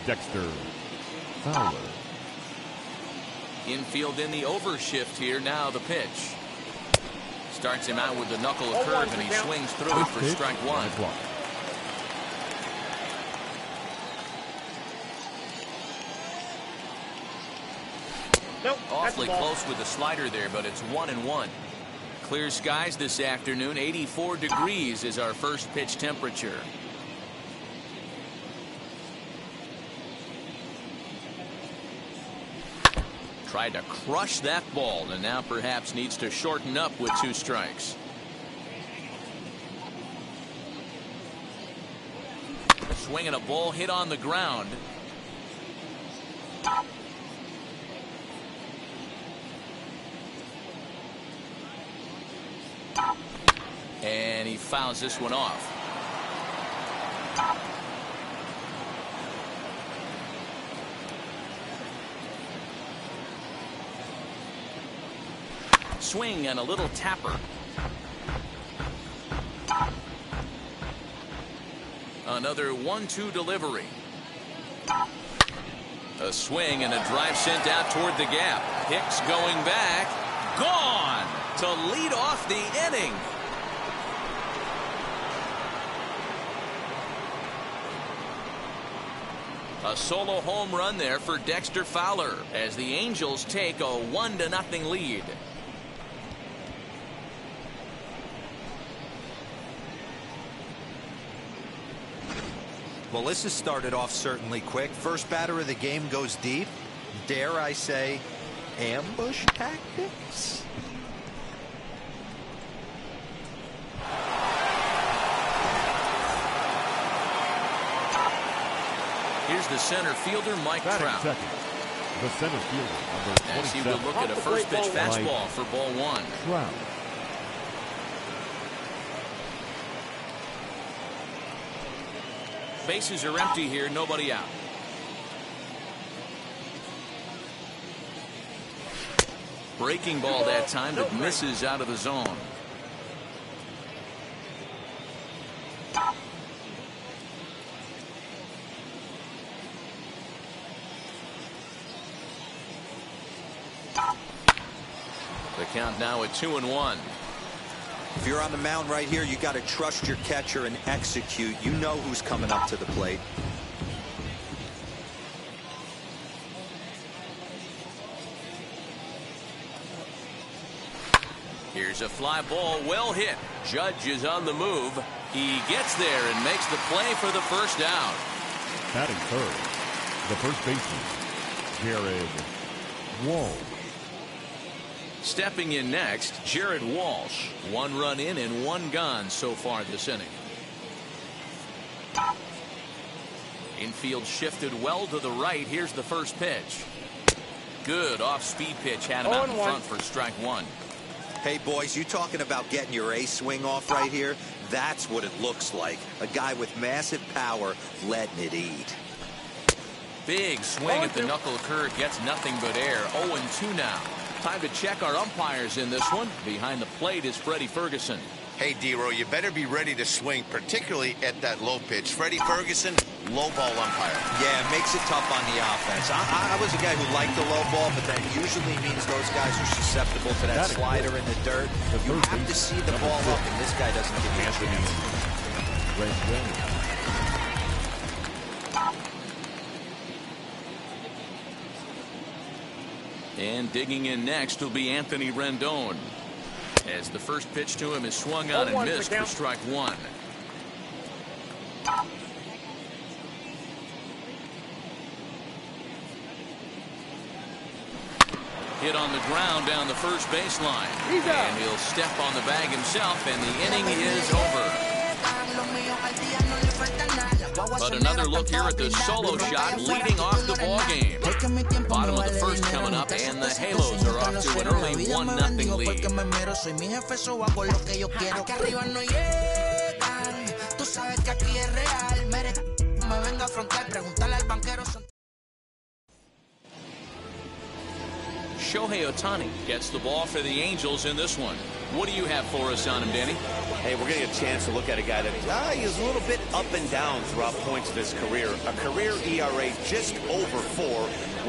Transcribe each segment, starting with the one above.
Dexter Fowler. Infield in the overshift here. Now the pitch. Starts him out with the knuckle curve, and he swings through it for strike one. Nope, awfully close with the slider there, but it's 1-1. Clear skies this afternoon. 84 degrees is our first pitch temperature. Tried to crush that ball, and now perhaps needs to shorten up with 2 strikes. Swinging a ball hit on the ground. And he fouls this one off. Swing and a little tapper. Another 1-2 delivery. A swing and a drive sent out toward the gap. Hicks going back. Gone to lead off the inning. A solo home run there for Dexter Fowler as the Angels take a 1-0 lead. Well, this has started off certainly quick. First batter of the game goes deep. Dare I say, ambush tactics? Here's the center fielder, Mike Trout. Second, the center fielder, number 27. As he will look at a first pitch fastball for ball one. Trout. Bases are empty here, nobody out. Breaking ball that time, but misses out of the zone. The count now at 2-1. If you're on the mound right here, you got to trust your catcher and execute. You know who's coming up to the plate. Here's a fly ball, well hit. Judge is on the move. He gets there and makes the play for the first out. Batting third, the first baseman, Jared Walsh. Stepping in next, Jared Walsh. 1 run in and 1 gone so far this inning. Infield shifted well to the right. Here's the first pitch. Good off-speed pitch, had him out in front for strike one. Hey, boys, you talking about getting your A swing off right here? That's what it looks like. A guy with massive power letting it eat. Big swing at the knuckle curve, gets nothing but air. 0-2 now. Time to check our umpires in this one. Behind the plate is Freddie Ferguson. Hey, D-Row, you better be ready to swing, particularly at that low pitch. Freddie Ferguson, low ball umpire. Yeah, it makes it tough on the offense. I was a guy who liked the low ball, but that usually means those guys are susceptible to that slider in the dirt. You have to see the ball up, and this guy doesn't give you a chance. And digging in next will be Anthony Rendon, as the first pitch to him is swung on and missed for strike one. Hit on the ground down the first baseline. And he'll step on the bag himself, and the inning is over. But another look here at the solo shot leading off the ball game. Bottom of the first coming up, and the Halos are off to an early 1-0 lead. Shohei Ohtani gets the ball for the Angels in this one. What do you have for us on him, Danny? Hey, we're getting a chance to look at a guy that he's a little bit up and down throughout points of his career. A career ERA just over 4.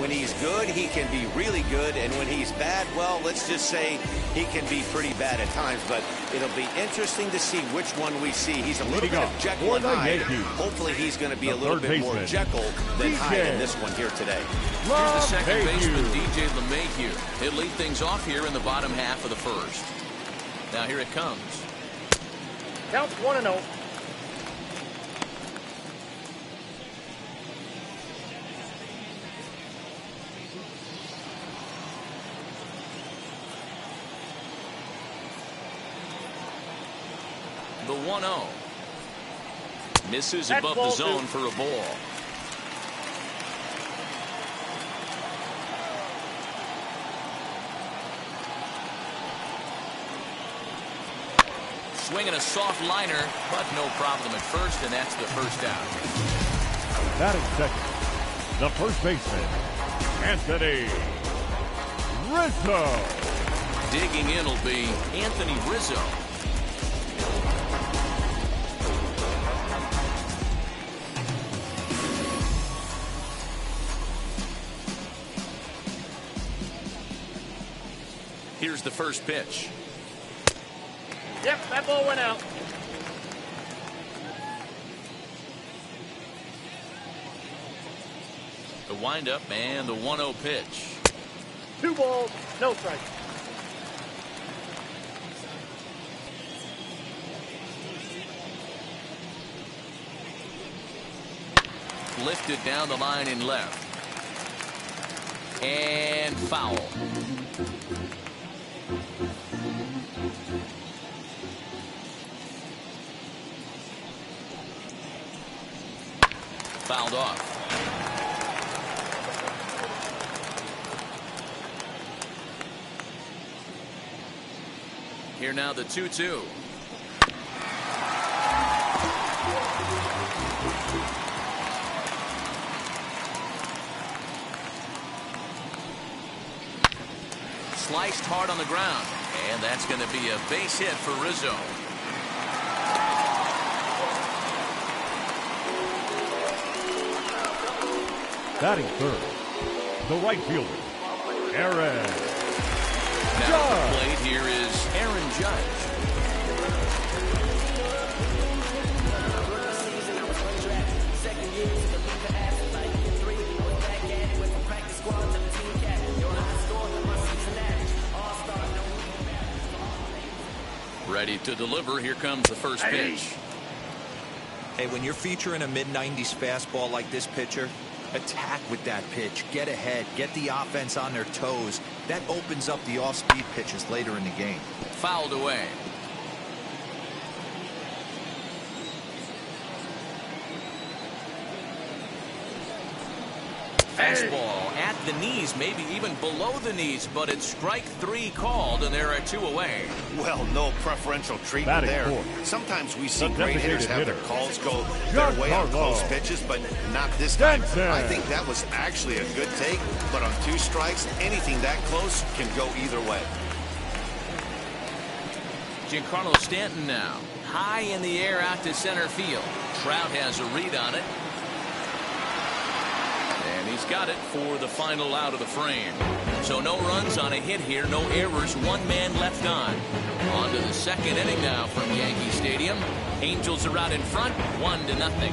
When he's good, he can be really good. And when he's bad, well, let's just say he can be pretty bad at times. But it'll be interesting to see which one we see. He's a little bit of Jekyll and Hyde. Hopefully he's going to be a little bit more Jekyll than Hyde in this one here today. Here's the second baseman, DJ LeMahieu. He'll lead things off here in the bottom half of the first. Now here it comes. Count's 1-0. The 1-0. Misses above the zone for a ball. Swinging a soft liner, but no problem at first, and that's the first out. Batting second, the first baseman, Anthony Rizzo. Digging in will be Anthony Rizzo. Here's the first pitch. Yep, that ball went out. The windup and the 1-0 pitch. 2 balls, no strikes. Lifted down the line in left. And foul. Fouled off. Here now the 2-2. Sliced hard on the ground, and that's going to be a base hit for Rizzo. Batting third, the right fielder, Aaron Now Judge. at the plate here is Aaron Judge. Ready to deliver. Here comes the first pitch. Hey, when you're featuring a mid-90s fastball like this pitcher, attack with that pitch. Get ahead. Get the offense on their toes. That opens up the off-speed pitches later in the game. Fouled away. Fastball at the knees, maybe even below the knees, but it's strike 3 called, and there are 2 away. Well, no preferential treatment there. Sometimes we see great hitters have their calls go their way on close pitches, but not this time. I think that was actually a good take, but on 2 strikes, anything that close can go either way. Giancarlo Stanton now. High in the air out to center field. Trout has a read on it. And he's got it for the final out of the frame. So no runs on a hit here, no errors, 1 man left on. On to the second inning now from Yankee Stadium. Angels are out in front, 1-0.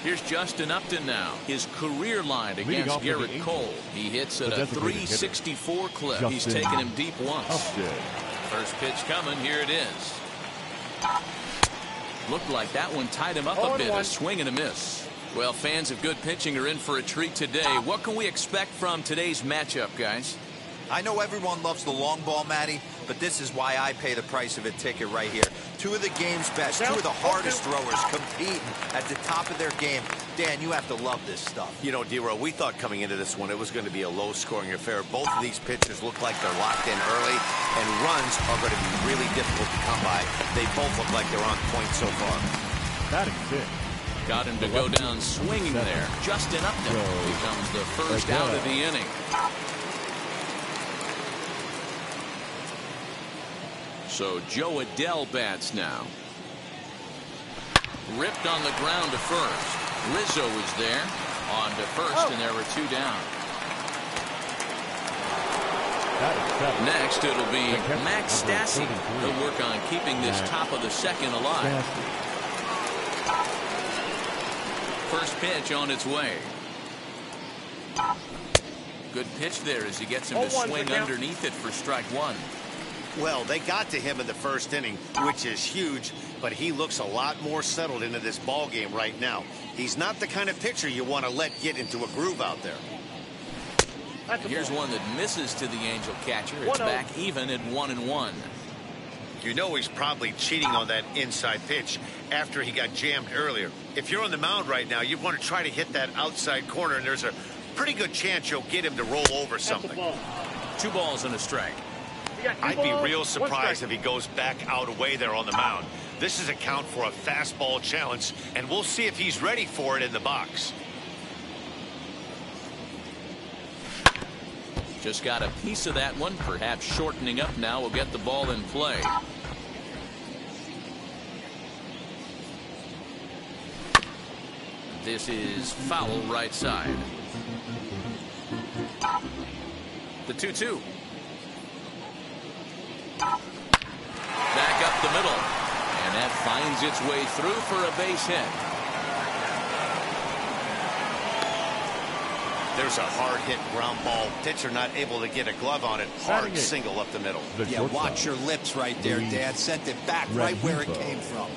Here's Justin Upton now. His career line against Garrett Cole. He hits at a .364 clip. He's taken him deep once. First pitch coming. Here it is. Looked like that one tied him up a bit. A swing and a miss. Well, fans of good pitching are in for a treat today. What can we expect from today's matchup, guys? I know everyone loves the long ball, Matty, but this is why I pay the price of a ticket right here. 2 of the game's best, 2 of the hardest throwers competing at the top of their game. Dan, you have to love this stuff. You know, D-Row, we thought coming into this one it was going to be a low-scoring affair. Both of these pitchers look like they're locked in early, and runs are going to be really difficult to come by. They both look like they're on point so far. Batting fifth. Got him to go down swinging there. Justin Upton becomes the first out of the inning. So Joe Adell bats now. Ripped on the ground to first. Rizzo is there on to first, and there were 2 down. Next, it'll be Max Stassi. He'll work on keeping this top of the second alive. First pitch on its way. Good pitch there as he gets him to swing underneath it for strike 1. Well, they got to him in the first inning, which is huge, but he looks a lot more settled into this ball game right now. He's not the kind of pitcher you want to let get into a groove out there. Here's one that misses to the Angel catcher. It's back even at 1-1. You know he's probably cheating on that inside pitch after he got jammed earlier. If you're on the mound right now, you want to try to hit that outside corner, and there's a pretty good chance you'll get him to roll over something. 2 balls and a strike. I'd be real surprised if he goes back out away there on the mound. This is a count for a fastball challenge, and we'll see if he's ready for it in the box. Just got a piece of that one. Perhaps shortening up now will get the ball in play. This is foul right side. The 2-2. Back up the middle. And that finds its way through for a base hit. There's a hard hit ground ball. Pitcher not able to get a glove on it. Hard single up the middle. Yeah, watch your lips right there, Dad. Sent it back right where it came from.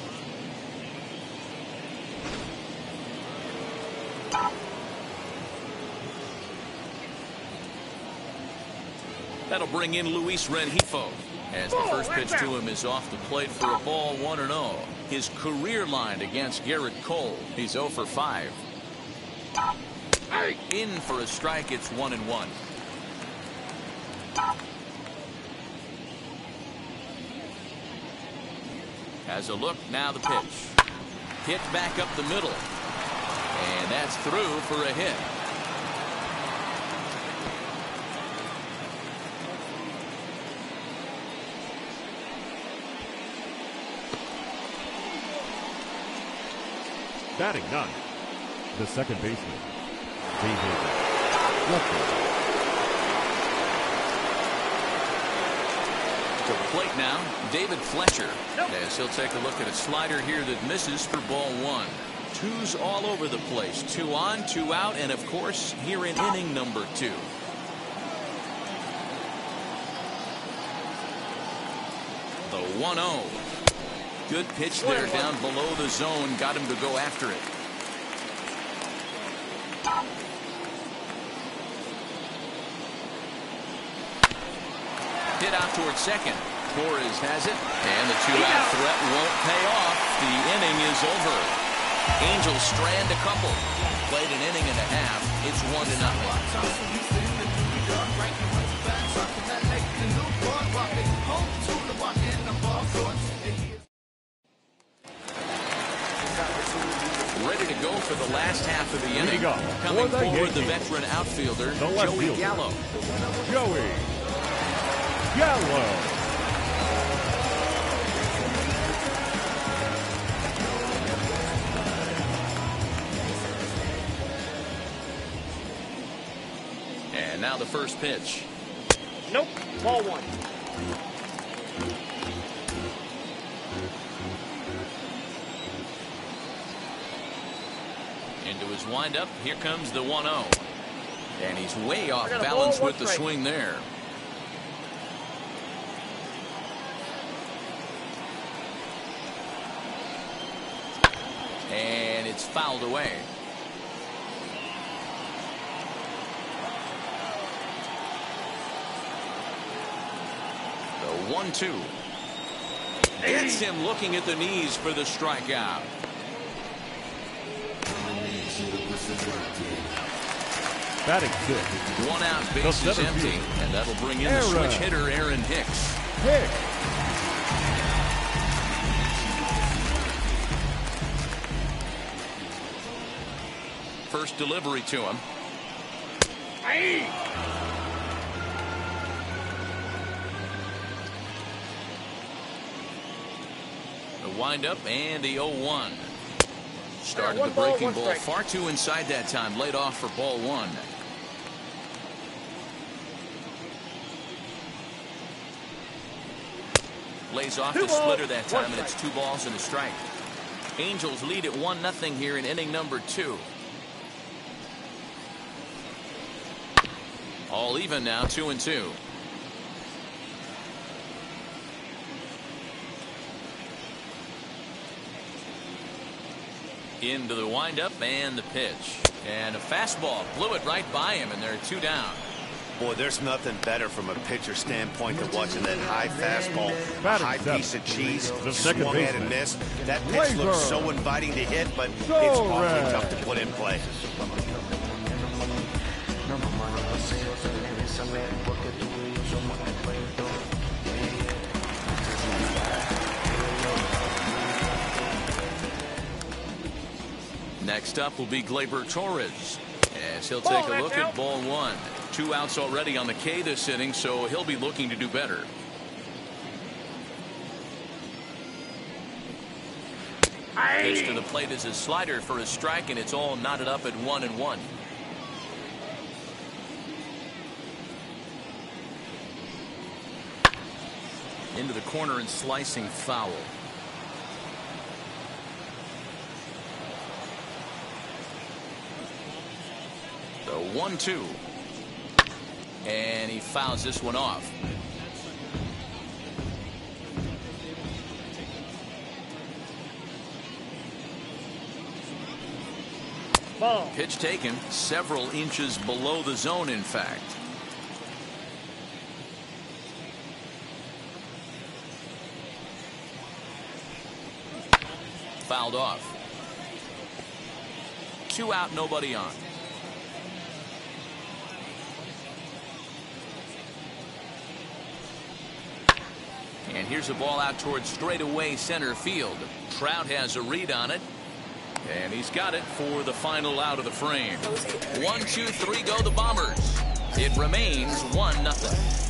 That'll bring in Luis Rengifo as the first pitch to him is off the plate for a ball, 1-0. His career line against Garrett Cole. He's 0 for 5. In for a strike. It's 1-1. Has a look. Now the pitch. Hit back up the middle. And that's through for a hit. Batting 9, the second baseman, David Fletcher. To the plate now, David Fletcher. As he'll take a look at a slider here that misses for ball 1. 2s all over the place. 2 on, 2 out, and of course, here in inning number 2. The 1-0. Good pitch there down below the zone. Got him to go after it. Hit out towards second. Torres has it. And the 2-out threat won't pay off. The inning is over. Angels strand a couple. Played an inning and a half. It's 1-0. Ready to go for the last half of the inning. Coming forward, the veteran outfielder, Joey Gallo. Joey Gallo. And now the first pitch. Nope. Ball 1. Into his windup. Here comes the 1-0. And he's way off balance with the swing there. And it's fouled away. The 1-2. Gets him looking at the knees for the strikeout. Batting 6. 1 out, base is empty, and that'll bring in the switch hitter, Aaron Hicks. First delivery to him. windup and the 0-1. Started the breaking ball far too inside that time. Laid off for ball 1. Lays off the splitter that time, and it's 2 balls and a strike. Angels lead at 1-0 here in inning number 2. All even now, 2-2. Into the windup and the pitch. And a fastball blew it right by him, and they're 2 down. Boy, there's nothing better from a pitcher standpoint than watching that high fastball, high piece of cheese, swung at and missed. That pitch looks so inviting to hit, but it's awfully tough to put in play. Next up will be Gleyber Torres, as he'll take a look at ball 1. 2 outs already on the K this inning, so he'll be looking to do better. Pitch to the plate is a slider for a strike, and it's all knotted up at 1-1. Into the corner and slicing foul. The 1-2. And he fouls this one off. Ball. Pitch taken several inches below the zone, in fact. Fouled off. 2 out, nobody on. And here's a ball out towards straightaway center field. Trout has a read on it. And he's got it for the final out of the frame. 1, 2, 3 go the Bombers. It remains 1-0.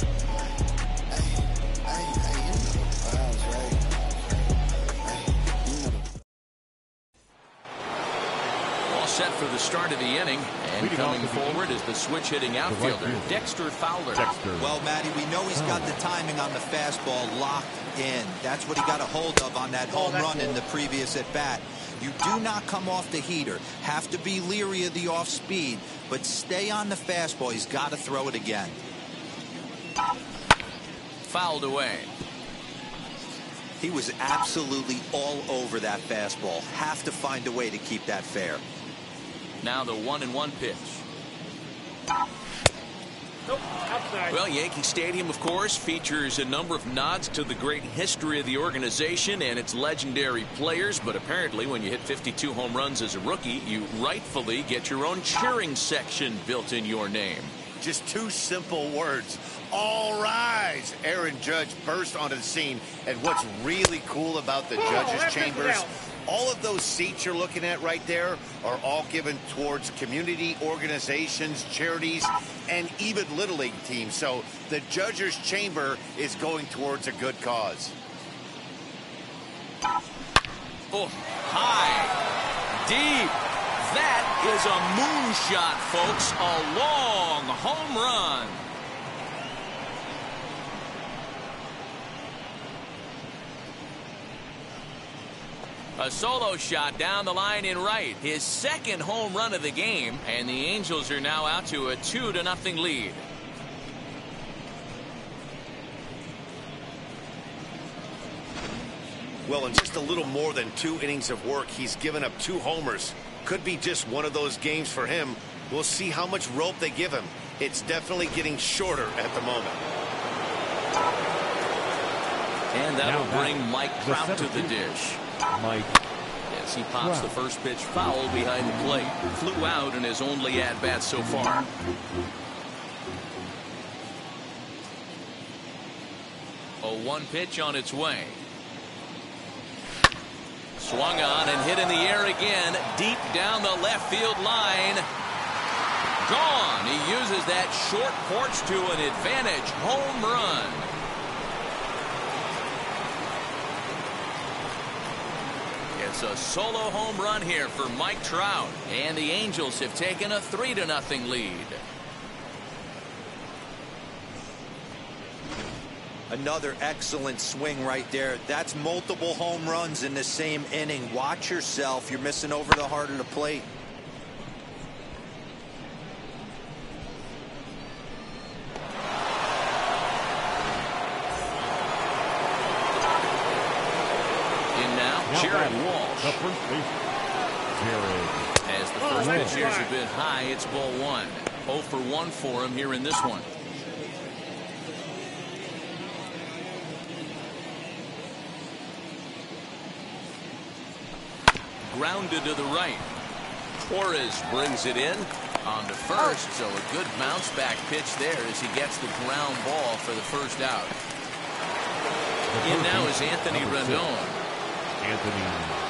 Set for the start of the inning, and coming forward is the switch-hitting outfielder, Dexter Fowler. Well, Matty, we know he's got the timing on the fastball locked in. That's what he got a hold of on that home run in the previous at-bat. You do not come off the heater. Have to be leery of the off-speed, but stay on the fastball. He's got to throw it again. Fouled away. He was absolutely all over that fastball. Have to find a way to keep that fair. Now the 1-1 pitch. Nope, outside. Well, Yankee Stadium, of course, features a number of nods to the great history of the organization and its legendary players, but apparently when you hit 52 home runs as a rookie, you rightfully get your own cheering section built in your name. Just 2 simple words. All rise. Aaron Judge burst onto the scene, and what's really cool about the judges' chambers, all of those seats you're looking at right there are all given towards community organizations, charities, and even Little League teams. So the judges' chamber is going towards a good cause. Oh, high, deep. That is a moonshot, folks. A long home run. A solo shot down the line in right. His second home run of the game, and the Angels are now out to a 2-0 lead. Well, in just a little more than 2 innings of work, he's given up 2 homers. Could be just one of those games for him. We'll see how much rope they give him. It's definitely getting shorter at the moment. And that'll bring Mike Trout to the dish. Mike. Yes, he pops the first pitch foul behind the plate. Flew out in his only at-bat so far. A 1 pitch on its way. Swung on and hit in the air again, deep down the left field line. Gone. He uses that short porch to an advantage. Home run. It's a solo home run here for Mike Trout. And the Angels have taken a 3-0 lead. Another excellent swing right there. That's multiple home runs in the same inning. Watch yourself. You're missing over the heart of the plate. In now, Jared Walsh. The first baseman, Jared. As the first pitch here is a bit high, it's ball 1. 0 for 1 for him here in this one. Grounded to the right. Torres brings it in on to first, so a good bounce back pitch there as he gets the ground ball for the first out. In now is Anthony Rendon. Anthony Rendon.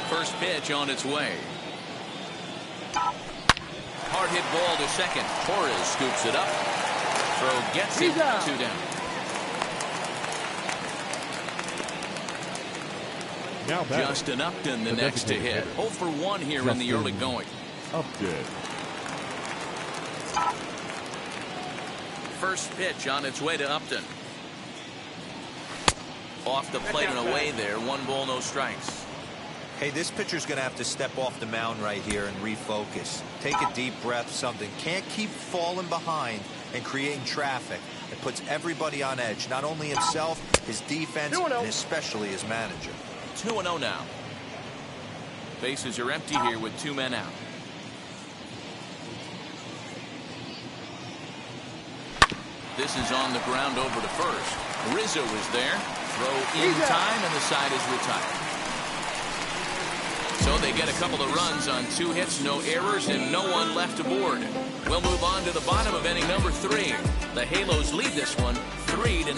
First pitch on its way. Hard hit ball to second. Torres scoops it up. Throw gets him. 2 down. Justin Upton the next to hit. 0 for 1 here in the early going. Upton. First pitch on its way to Upton. Off the plate and away there. 1 ball, no strikes. Hey, this pitcher's going to have to step off the mound right here and refocus. Take a deep breath, something. Can't keep falling behind and creating traffic. It puts everybody on edge, not only himself, his defense, and especially his manager. 2-0 now. Bases are empty here with 2 men out. This is on the ground over to first. Rizzo is there. Throw in time, and the side is retired. So they get a couple of runs on 2 hits, no errors, and no one left aboard. We'll move on to the bottom of inning number 3. The Halos lead this one 3-0.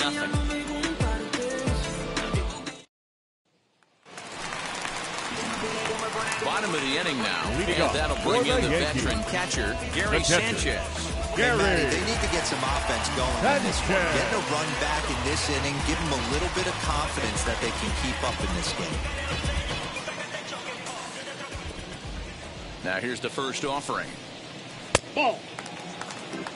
Bottom of the inning now, and that'll bring in the veteran catcher, Gary Sanchez. Gary. Hey, they need to get some offense going in this one. Getting a run back in this inning, give them a little bit of confidence that they can keep up in this game. Now here's the first offering. Ball.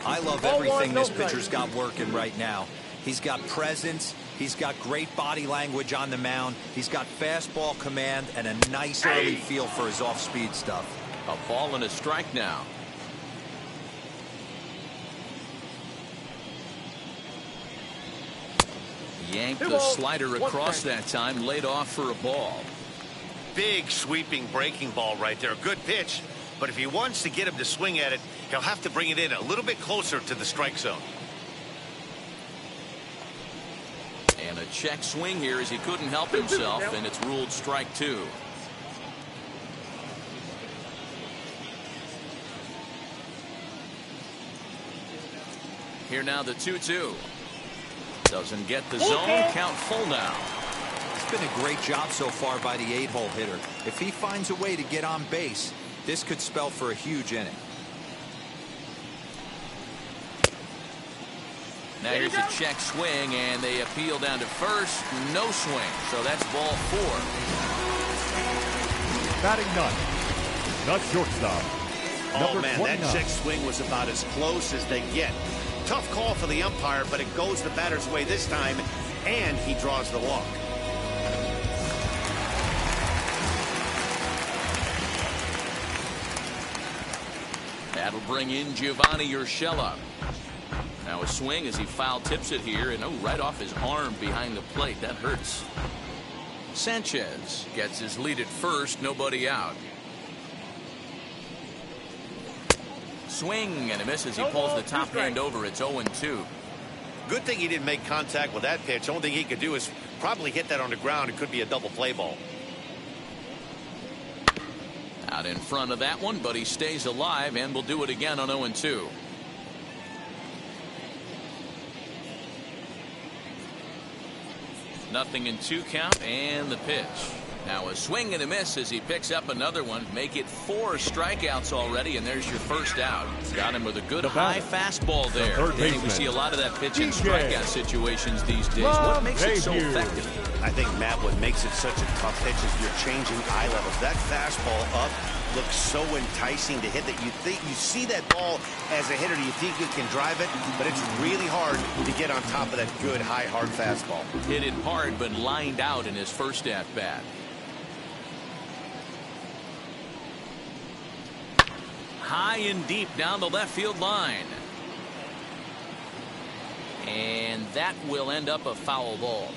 I love everything this pitcher's got working right now. He's got presence. He's got great body language on the mound. He's got fastball command and a nice early feel for his off-speed stuff. A ball and a strike now. Yanked the slider across that time, laid off for a ball. Big sweeping breaking ball right there. Good pitch. But if he wants to get him to swing at it, he'll have to bring it in a little bit closer to the strike zone. And a check swing here as he couldn't help himself, and it's ruled strike 2. Here now the 2-2. Doesn't get the zone. Count full now. It's been a great job so far by the 8-hole hitter. If he finds a way to get on base, this could spell for a huge inning. Now here's a check swing, and they appeal down to first. No swing, so that's ball 4. Batting 9. Not shortstop. Oh, man, 29. That check swing was about as close as they get. Tough call for the umpire, but it goes the batter's way this time, and he draws the walk. That'll bring in Giovanni Urshela. Now a swing as he foul tips it here, and right off his arm behind the plate. That hurts. Sanchez gets his lead at first, nobody out. Swing and a miss as he pulls the top hand over. It's 0-2. Good thing he didn't make contact with that pitch. Only thing he could do is probably hit that on the ground. It could be a double play ball. Out in front of that one, but he stays alive and will do it again on 0-2. Nothing in 2 count, and the pitch. Now a swing and a miss as he picks up another one. Make it 4 strikeouts already, and there's your first out. Got him with a good high fastball there. And we see a lot of that pitch in strikeout situations these days. What makes it so effective? I think, Matt, what makes it such a tough pitch is you're changing eye levels. That fastball up looks so enticing to hit that you see that ball as a hitter, you think you can drive it, but it's really hard to get on top of that good high hard fastball. Hit it hard but lined out in his first at bat. High and deep down the left field line, and that will end up a foul ball.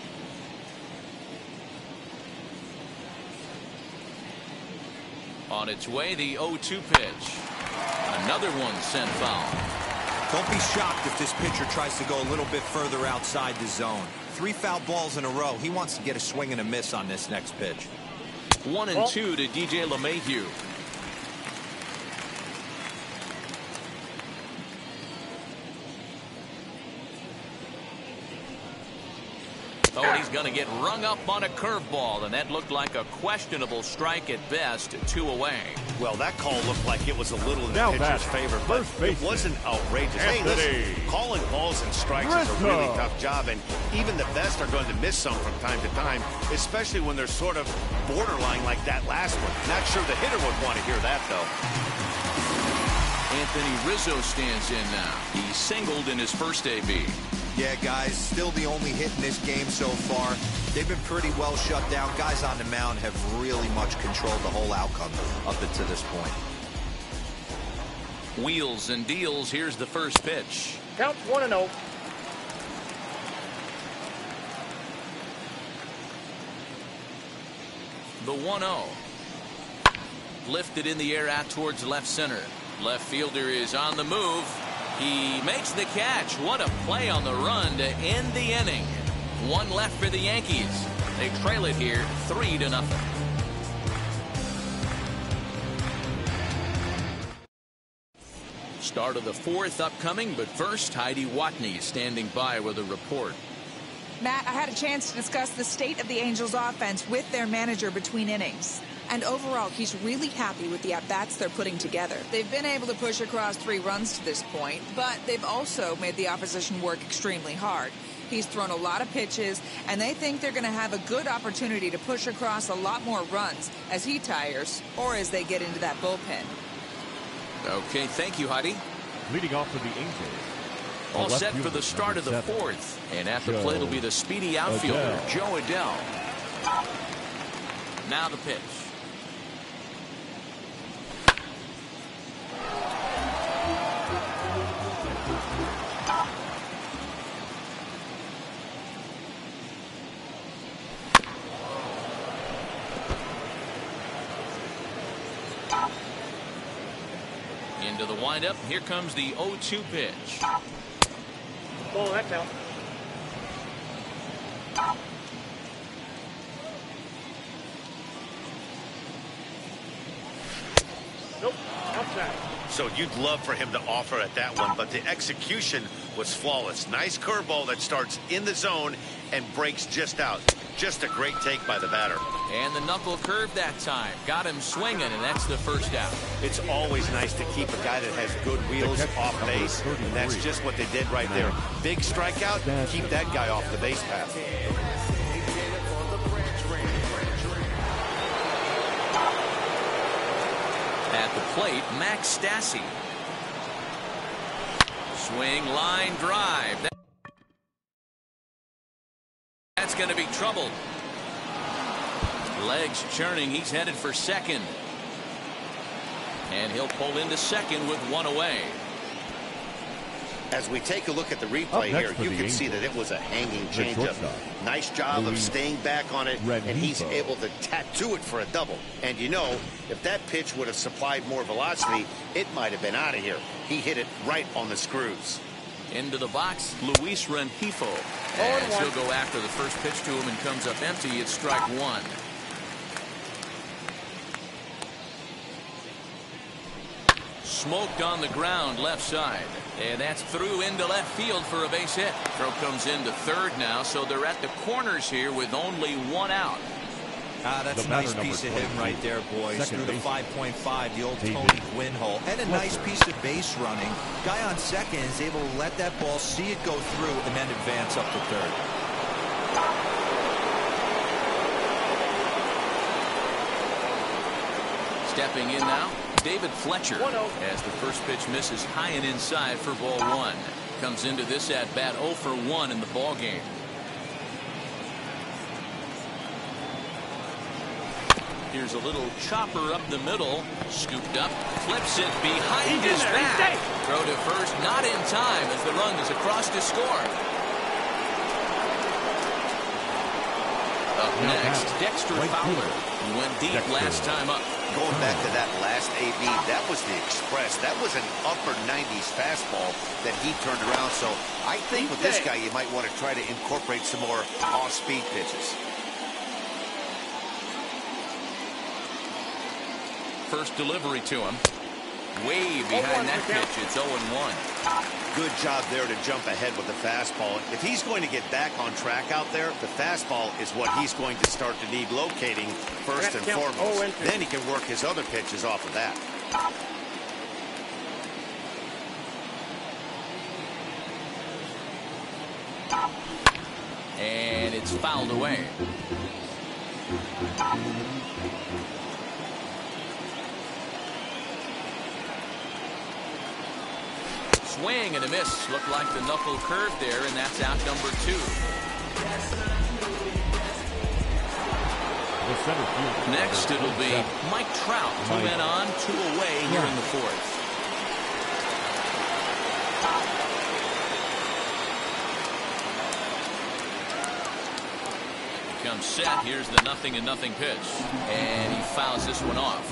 On its way, the 0-2 pitch. Another one sent foul. Don't be shocked if this pitcher tries to go a little bit further outside the zone. 3 foul balls in a row. He wants to get a swing and a miss on this next pitch. 1-2 to DJ LeMahieu. Oh, and he's going to get rung up on a curveball, and that looked like a questionable strike at best. 2 away. Well, that call looked like it was a little in the pitcher's favor, but it wasn't outrageous. Hey, listen, calling balls and strikes is a really tough job, and even the best are going to miss some from time to time, especially when they're sort of borderline like that last one. Not sure the hitter would want to hear that, though. Anthony Rizzo stands in now. He singled in his first AB. Yeah, guys, still the only hit in this game so far. They've been pretty well shut down. Guys on the mound have really much controlled the whole outcome up until this point. Wheels and deals. Here's the first pitch. Count 1-0. The 1-0. Lifted in the air out towards left center. Left fielder is on the move. He makes the catch. What a play on the run to end the inning. 1 left for the Yankees. They trail it here 3-0. Start of the 4th upcoming, but first, Heidi Watney standing by with a report. Matt, I had a chance to discuss the state of the Angels offense with their manager between innings. And overall, he's really happy with the at-bats they're putting together. They've been able to push across 3 runs to this point, but they've also made the opposition work extremely hard. He's thrown a lot of pitches, and they think they're going to have a good opportunity to push across a lot more runs as he tires or as they get into that bullpen. Okay, thank you, Heidi. Leading off for the Angels. All set for the start of the 4th. And at the plate will be the speedy outfielder, Joe Adell. Now the pitch. Into the windup. Here comes the 0-2 pitch. Ball, that count. Nope, outside. So you'd love for him to offer at that one, but the execution was flawless. Nice curveball that starts in the zone and breaks just out. Just a great take by the batter. And the knuckle curve that time. Got him swinging, and that's the first out. It's always nice to keep a guy that has good wheels off base, and that's just what they did right there. Big strikeout, keep that guy off the base path. At the plate, Max Stassi. Swing, line, drive. That's going to be trouble. Legs churning. He's headed for second. And he'll pull into second with 1 away. As we take a look at the replay here, you can see that it was a hanging changeup. Nice job of staying back on it, and he's able to tattoo it for a double. And you know, if that pitch would have supplied more velocity, it might have been out of here. He hit it right on the screws. Into the box, Luis Rengifo. And he'll go after the first pitch to him and comes up empty. It's strike 1. Smoked on the ground left side. And that's through into left field for a base hit. Throw comes into third now, so they're at the corners here with only 1 out. That's a nice piece of him right there, boys. Through the 5.5, the old Tony Gwynn hole. And a nice piece of base running. Guy on second is able to let that ball, see it go through, and then advance up to third. Stepping in now, David Fletcher, as the first pitch misses high and inside for ball one. Comes into this at bat 0 for 1 in the ball game. Here's a little chopper up the middle, scooped up, flips it behind his back. Throw to first, not in time as the run is across to score. Up next, Dexter Fowler, who went deep last time up. Going back to that last AB, that was the express. That was an upper 90s fastball that he turned around. So I think with this guy, you might want to try to incorporate some more off-speed pitches. First delivery to him. Way behind that pitch. It's 0-1. Good job there to jump ahead with the fastball. If he's going to get back on track out there, the fastball is what he's going to start to need locating first and foremost. Then he can work his other pitches off of that. And it's fouled away. Swing and a miss. Looked like the knuckle curve there, and that's out number 2. Next, it'll be Mike Trout. 2 men on, 2 away here in the 4th. Comes set. Here's the 0-0 pitch. And he fouls this one off.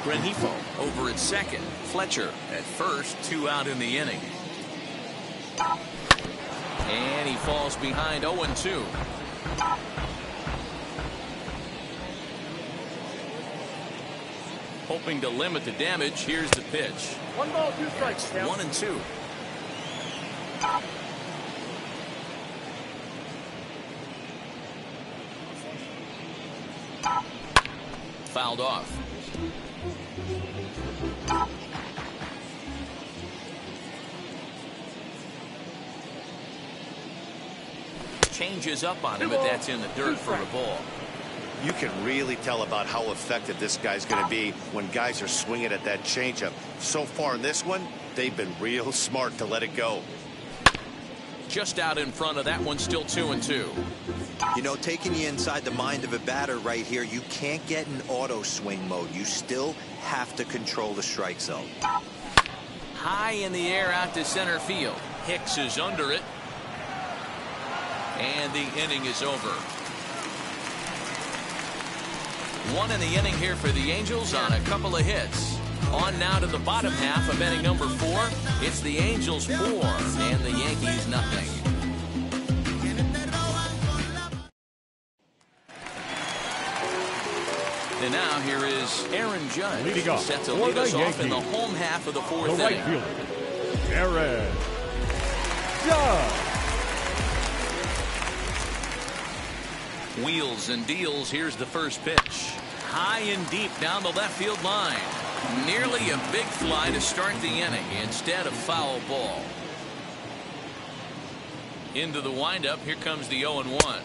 Rengifo over at second. Fletcher at first. 2 out in the inning. And he falls behind 0-2. Hoping to limit the damage. Here's the pitch. 1 ball, 2 strikes. 1-2. Fouled off. Changes up on him, but that's in the dirt for a ball. You can really tell about how effective this guy's going to be when guys are swinging at that changeup. So far in this one, they've been real smart to let it go. Just out in front of that one, still 2-2. You know, taking you inside the mind of a batter right here, you can't get in auto swing mode. You still have to control the strike zone. High in the air out to center field. Hicks is under it. And the inning is over. 1 in the inning here for the Angels on a couple of hits. On now to the bottom half of inning number 4. It's the Angels 4 and the Yankees nothing. And now here is Aaron Judge. Leading off set to lead us off in the home half of the 4th inning. Right fielder, Aaron Judge. Wheels and deals. Here's the first pitch. High and deep down the left field line. Nearly a big fly to start the inning. Instead, a foul ball. Into the windup. Here comes the 0-1.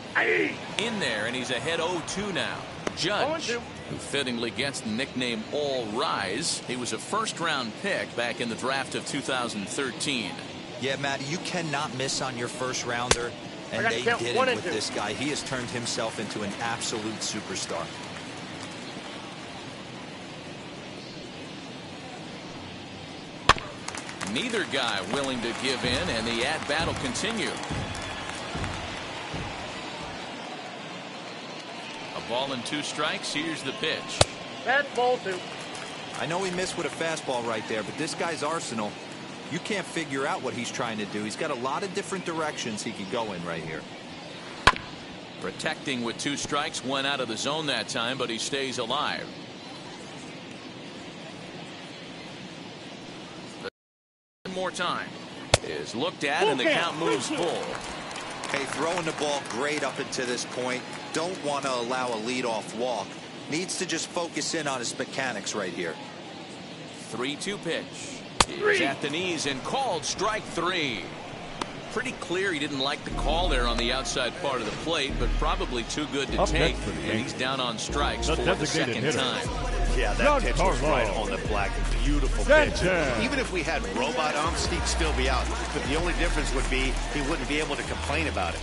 In there, and he's ahead 0-2 now. Judge, who fittingly gets the nickname All Rise. He was a first-round pick back in the draft of 2013. Yeah, Matty, you cannot miss on your first rounder. And they did it with this guy. He has turned himself into an absolute superstar. Neither guy willing to give in, and the at-bat will continue. A ball and 2 strikes. Here's the pitch. That's ball 2. I know he missed with a fastball right there, but this guy's arsenal, you can't figure out what he's trying to do. He's got a lot of different directions he could go in right here. Protecting with 2 strikes. 1 out of the zone that time, but he stays alive. One more time is looked at, and the count moves full. Hey, throwing the ball great up until this point. Don't want to allow a leadoff walk. Needs to just focus in on his mechanics right here. 3-2 pitch. He's at the knees and called strike 3. Pretty clear he didn't like the call there on the outside part of the plate, but probably too good to take. And he's down on strikes for the second time. Yeah, that pitch was right on the black. Beautiful pitch. Even if we had robot umps, he'd still be out. But the only difference would be he wouldn't be able to complain about it.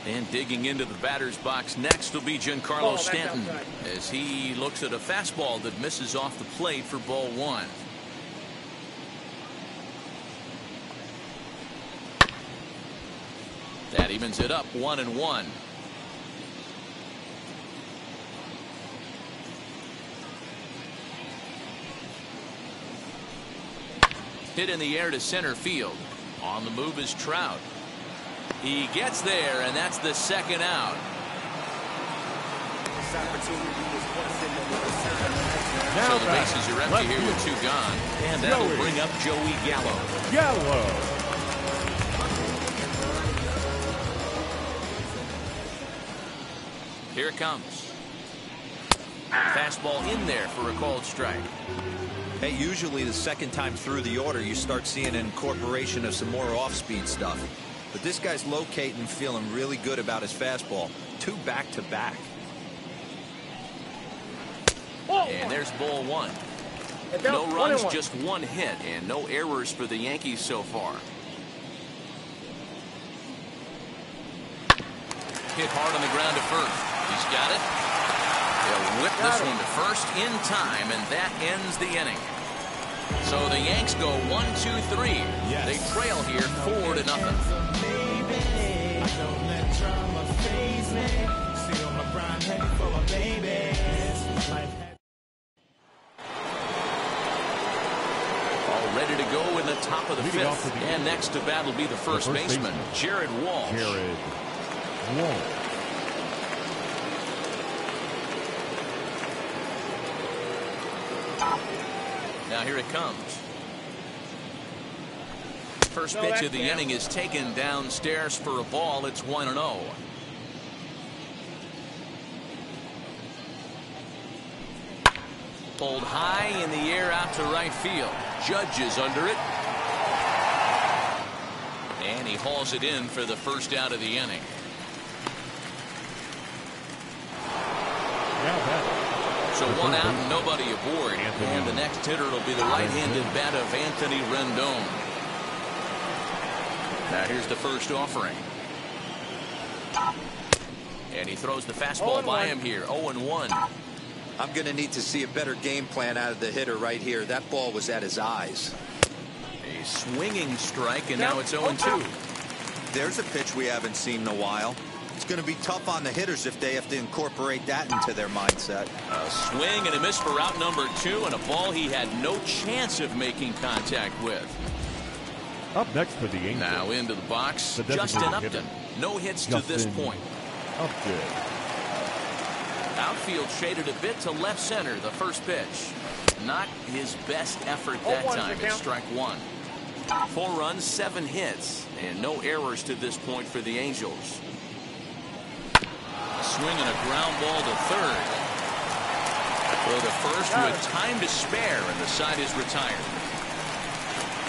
And digging into the batter's box next will be Giancarlo Stanton as he looks at a fastball that misses off the plate for ball 1. That evens it up 1-1. Hit in the air to center field. On the move is Trout. He gets there, and that's the second out. So the bases are empty here with 2 gone. And that'll bring up Joey Gallo. Here it comes. Fastball in there for a called strike. Hey, usually the second time through the order, you start seeing an incorporation of some more off-speed stuff. But this guy's locating, feeling really good about his fastball. 2 back-to-back. And there's ball 1. No runs, just 1 hit, and no errors for the Yankees so far. Hit hard on the ground to first. He's got it. They'll whip this one to first in time, and that ends the inning. So the Yanks go 1-2-3. Yes. They trail here 4-0. All ready to go in the top of the 5th. And next to bat will be the first baseman, Jared Walsh. Now here it comes. First pitch of the inning is taken downstairs for a ball. It's 1-0. Pulled high in the air out to right field. Judge is under it. And he hauls it in for the first out of the inning. So 1 out and nobody aboard. And the next hitter will be the right-handed bat of Anthony Rendon. Now here's the first offering. And he throws the fastball by him here. 0-1. I'm going to need to see a better game plan out of the hitter right here. That ball was at his eyes. A swinging strike, and now it's 0-2. There's a pitch we haven't seen in a while. It's going to be tough on the hitters if they have to incorporate that into their mindset. A swing and a miss for out number 2, and a ball he had no chance of making contact with. Up next for the Angels. Now into the box, Justin Upton. No hits to this point. Upton. Outfield shaded a bit to left center. The first pitch. Not his best effort that time. It's strike 1. 4 runs, 7 hits, and no errors to this point for the Angels. Swing and a ground ball to third. For the first with time to spare, and the side is retired.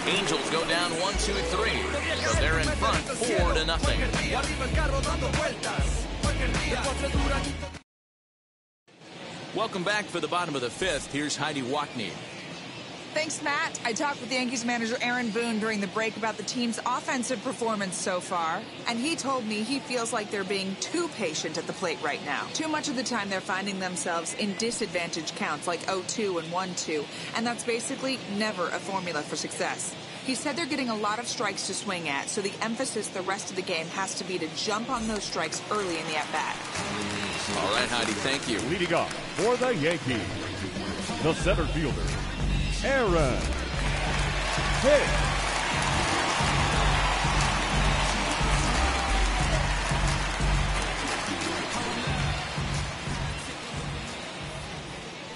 Angels go down 1-2-3. So they're in front 4-0. Welcome back for the bottom of the 5th. Here's Heidi Watney. Thanks, Matt. I talked with Yankees manager Aaron Boone during the break about the team's offensive performance so far, and he told me he feels like they're being too patient at the plate right now. Too much of the time they're finding themselves in disadvantage counts like 0-2 and 1-2, and that's basically never a formula for success. He said they're getting a lot of strikes to swing at, so the emphasis the rest of the game has to be to jump on those strikes early in the at-bat. All right, Heidi, thank you. Leading off for the Yankees, the center fielder, Aaron Hicks.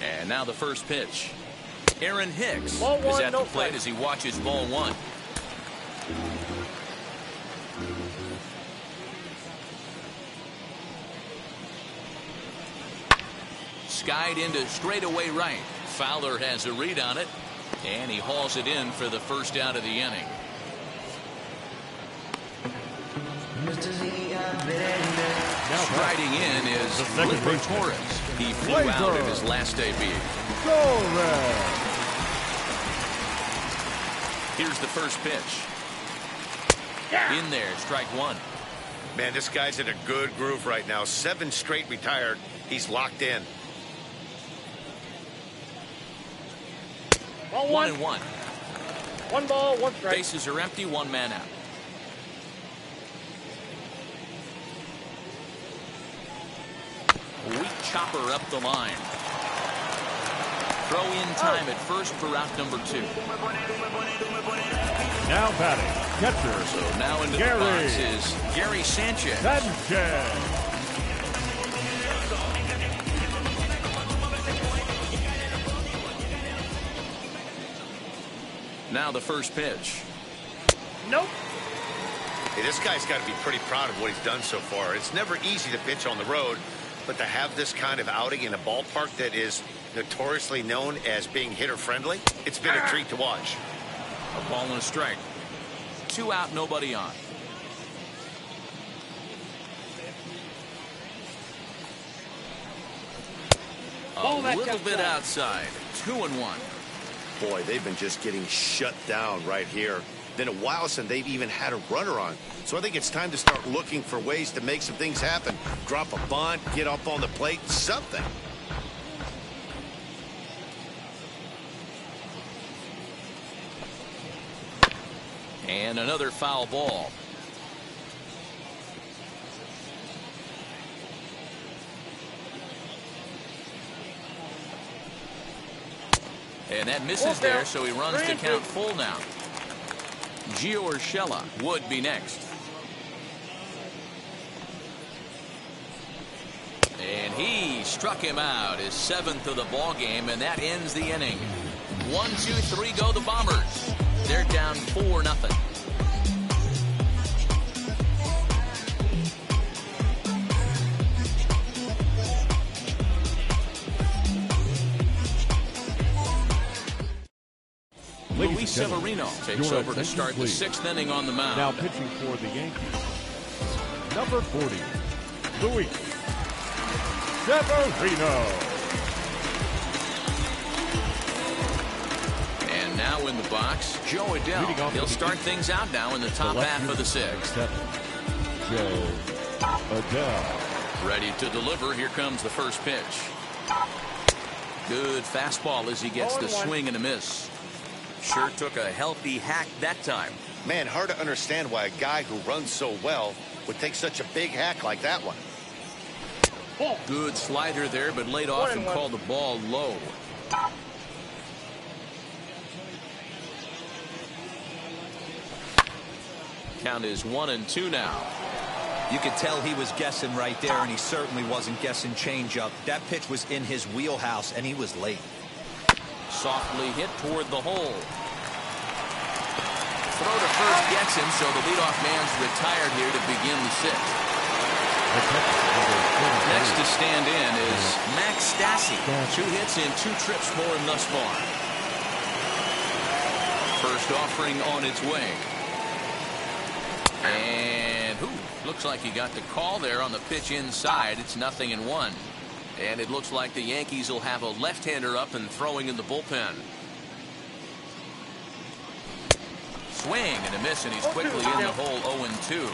And now the first pitch. Aaron Hicks is at the plate as he watches ball 1. skied into straightaway right. Fowler has a read on it, and he hauls it in for the first out of the inning. Striding in is Gleyber Torres. He flew out in his last debut. Here's the first pitch. In there, strike one. Man, this guy's in a good groove right now. 7 straight retired. He's locked in. 1-1. 1 ball, 1 strike. Bases are empty, 1 man out. Weak chopper up the line. Throw in time at first for out number 2. Now batting, catcher. So now into the box is Gary Sanchez. Now the first pitch. Nope. Hey, this guy's got to be pretty proud of what he's done so far. It's never easy to pitch on the road, but to have this kind of outing in a ballpark that is notoriously known as being hitter-friendly, it's been a treat to watch. A ball and a strike. 2 out, nobody on. A little bit outside. 2-1. Boy, they've been just getting shut down right here. Been a while since they've even had a runner on. So I think it's time to start looking for ways to make some things happen. Drop a bunt, get up on the plate, something. And another foul ball. And that misses there, so he runs the count full now. Gio Urshela would be next. And he struck him out, his 7th of the ball game, and that ends the inning. 1, 2, 3 go the Bombers. They're down 4-0. Luis Severino takes over to start the 6th inning on the mound. Now pitching for the Yankees, number 40, Luis Severino. And now in the box, Joe Adell. He'll start things out now in the top half of the 6th. Joe Adell. Ready to deliver. Here comes the first pitch. Good fastball as he gets the swing and a miss. Sure took a healthy hack that time. Man, hard to understand why a guy who runs so well would take such a big hack like that one. Good slider there, but laid off and called the ball low. Count is 1-2 now. You could tell he was guessing right there, and he certainly wasn't guessing changeup. That pitch was in his wheelhouse, and he was late. Softly hit toward the hole. Throw to first gets him, so the leadoff man's retired here to begin the 6th. Next to stand in is Max Stassi. 2 hits and 2 trips for him thus far. First offering on its way. And looks like he got the call there on the pitch inside. It's 0-1. And it looks like the Yankees will have a left-hander up and throwing in the bullpen. Swing and a miss, and he's quickly in the hole. 0-2.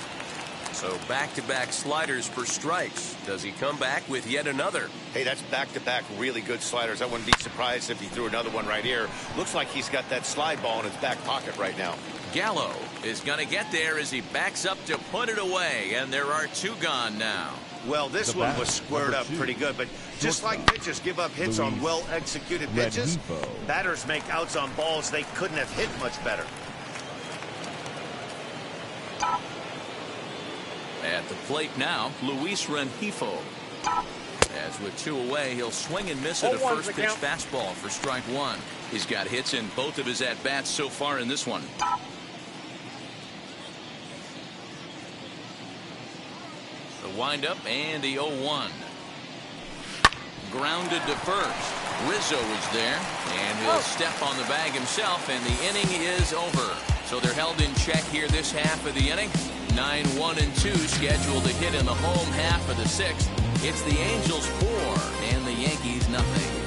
So back-to-back sliders for strikes. Does he come back with yet another? Hey, that's back-to-back really good sliders. I wouldn't be surprised if he threw another one right here. Looks like he's got that slide ball in his back pocket right now. Gallo is going to get there as he backs up to put it away, and there are 2 gone now. Well, this one was squared up pretty good, but just like pitchers give up hits on well-executed pitches, batters make outs on balls they couldn't have hit much better. At the plate now, Luis Rengifo. As with 2 away, he'll swing and miss at a first pitch fastball for strike 1. He's got hits in both of his at-bats so far in this one. The windup and the 0-1. grounded to first. Rizzo is there, and he'll step on the bag himself, and the inning is over. So they're held in check here this half of the inning. 9-1-2 scheduled to hit in the home half of the sixth. It's the Angels 4 and the Yankees nothing.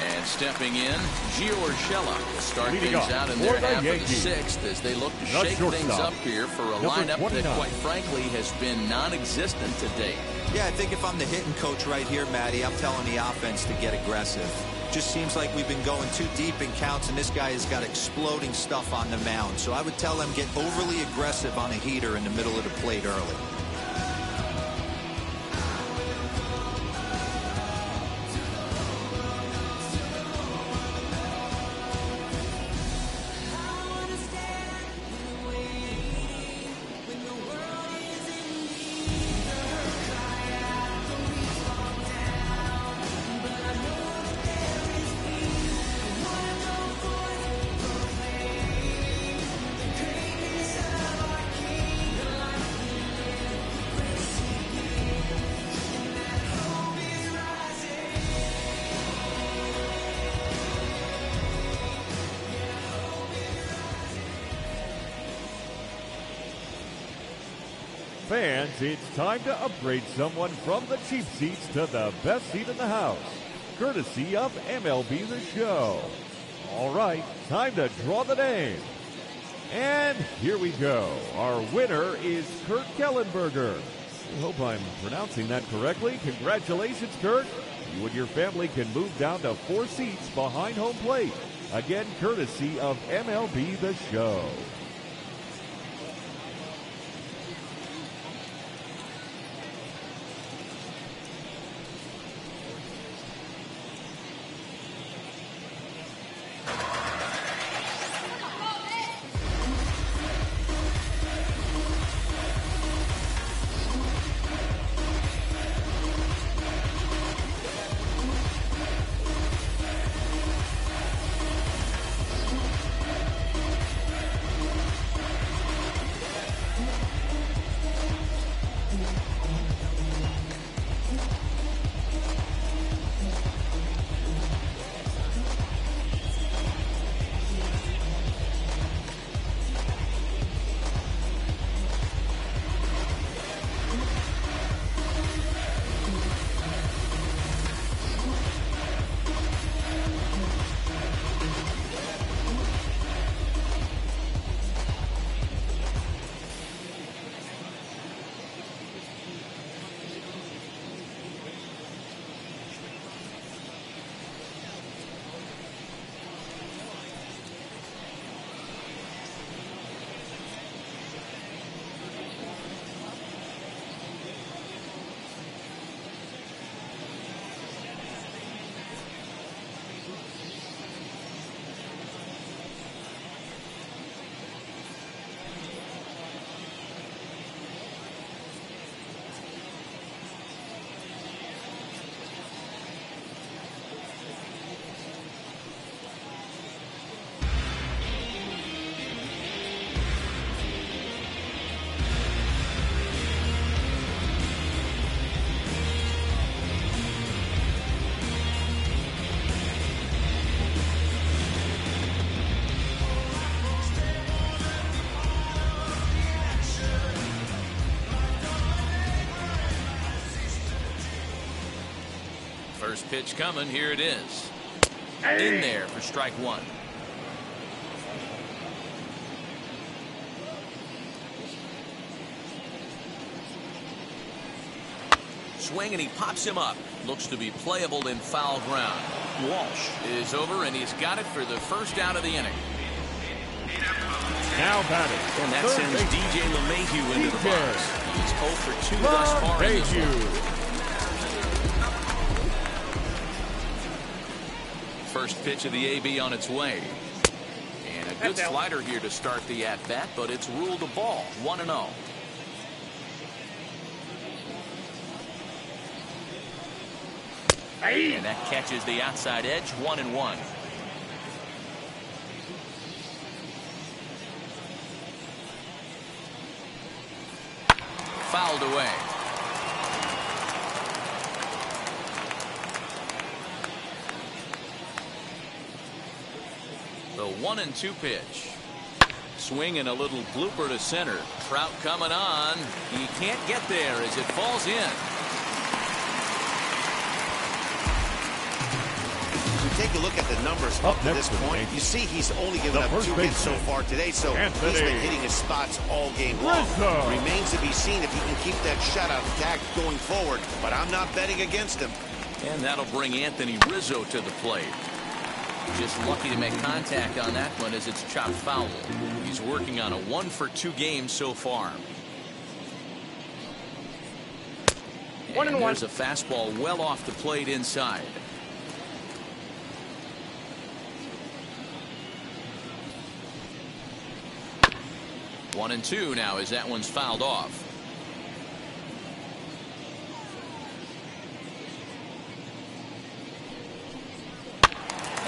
And stepping in, Gio Urshela will start things out in their half of the sixth as they look to shake things up here for a lineup that, quite frankly, has been non-existent to date. Yeah, I think if I'm the hitting coach right here, Matty, I'm telling the offense to get aggressive. Just seems like we've been going too deep in counts, and this guy has got exploding stuff on the mound. So I would tell him get overly aggressive on a heater in the middle of the plate early. Fans, it's time to upgrade someone from the cheap seats to the best seat in the house, courtesy of MLB The Show. All right, time to draw the name. And here we go. Our winner is Kurt Kellenberger. I hope I'm pronouncing that correctly. Congratulations, Kurt. You and your family can move down to 4 seats behind home plate. Again, courtesy of MLB The Show. First pitch coming. Here it is. In there for strike one. Swing, and he pops him up. Looks to be playable in foul ground. Walsh is over, and he's got it for the first out of the inning. Now batting. And that sends DJ LeMahieu into the box. He's 0 for 2 thus far in this one. First pitch of the AB on its way. And a good slider here to start the at-bat, but it's ruled a ball. 1-0. And that catches the outside edge. 1-1. Fouled away. 1-2 pitch. Swing and a little blooper to center. Trout coming on. He can't get there as it falls in. Take a look at the numbers up to this point. You see he's only given up 2 hits so far today, so he's been hitting his spots all game long. Remains to be seen if he can keep that shutout attack going forward, but I'm not betting against him. And that'll bring Anthony Rizzo to the plate. Just lucky to make contact on that one as it's chopped foul. He's working on a 1-for-2 game so far. And there's a fastball well off the plate inside. One and two now as that one's fouled off.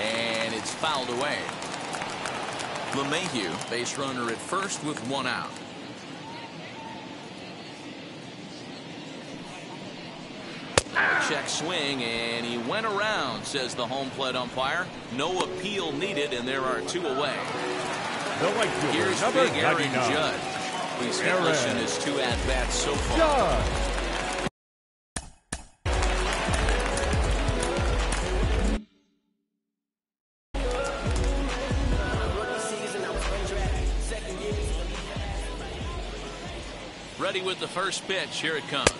And it's fouled away. LeMahieu, base runner at first with 1 out. Check swing, and he went around, says the home plate umpire. No appeal needed, and there are 2 away. Here's big Aaron Judge. He's hitless in his 2 at-bats so far. Ready with the first pitch. Here it comes.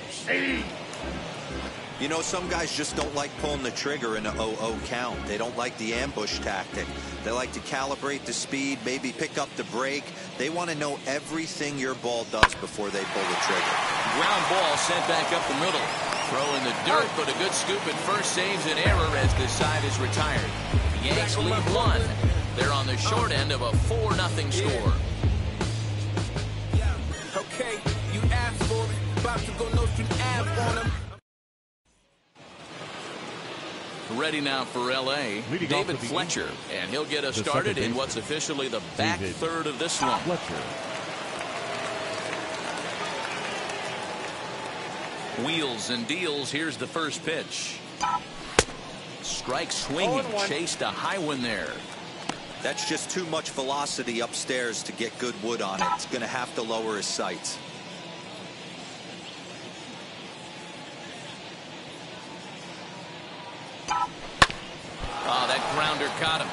You know, some guys just don't like pulling the trigger in an 0-0 count. They don't like the ambush tactic. They like to calibrate the speed, maybe pick up the brake. They want to know everything your ball does before they pull the trigger. Ground ball sent back up the middle. Throw in the dirt, but a good scoop at first saves an error as the side is retired. The Yanks lead 1. They're on the short end of a 4-0 score. Okay, you asked for it. About to go no street ab on him. Ready now for L.A. David Fletcher, and he'll get us started in what's officially the back third of this one. Wheels and deals. Here's the first pitch. Strike swinging, chased a high one there. That's just too much velocity upstairs to get good wood on it. It's going to have to lower his sights. Oh, that grounder caught him.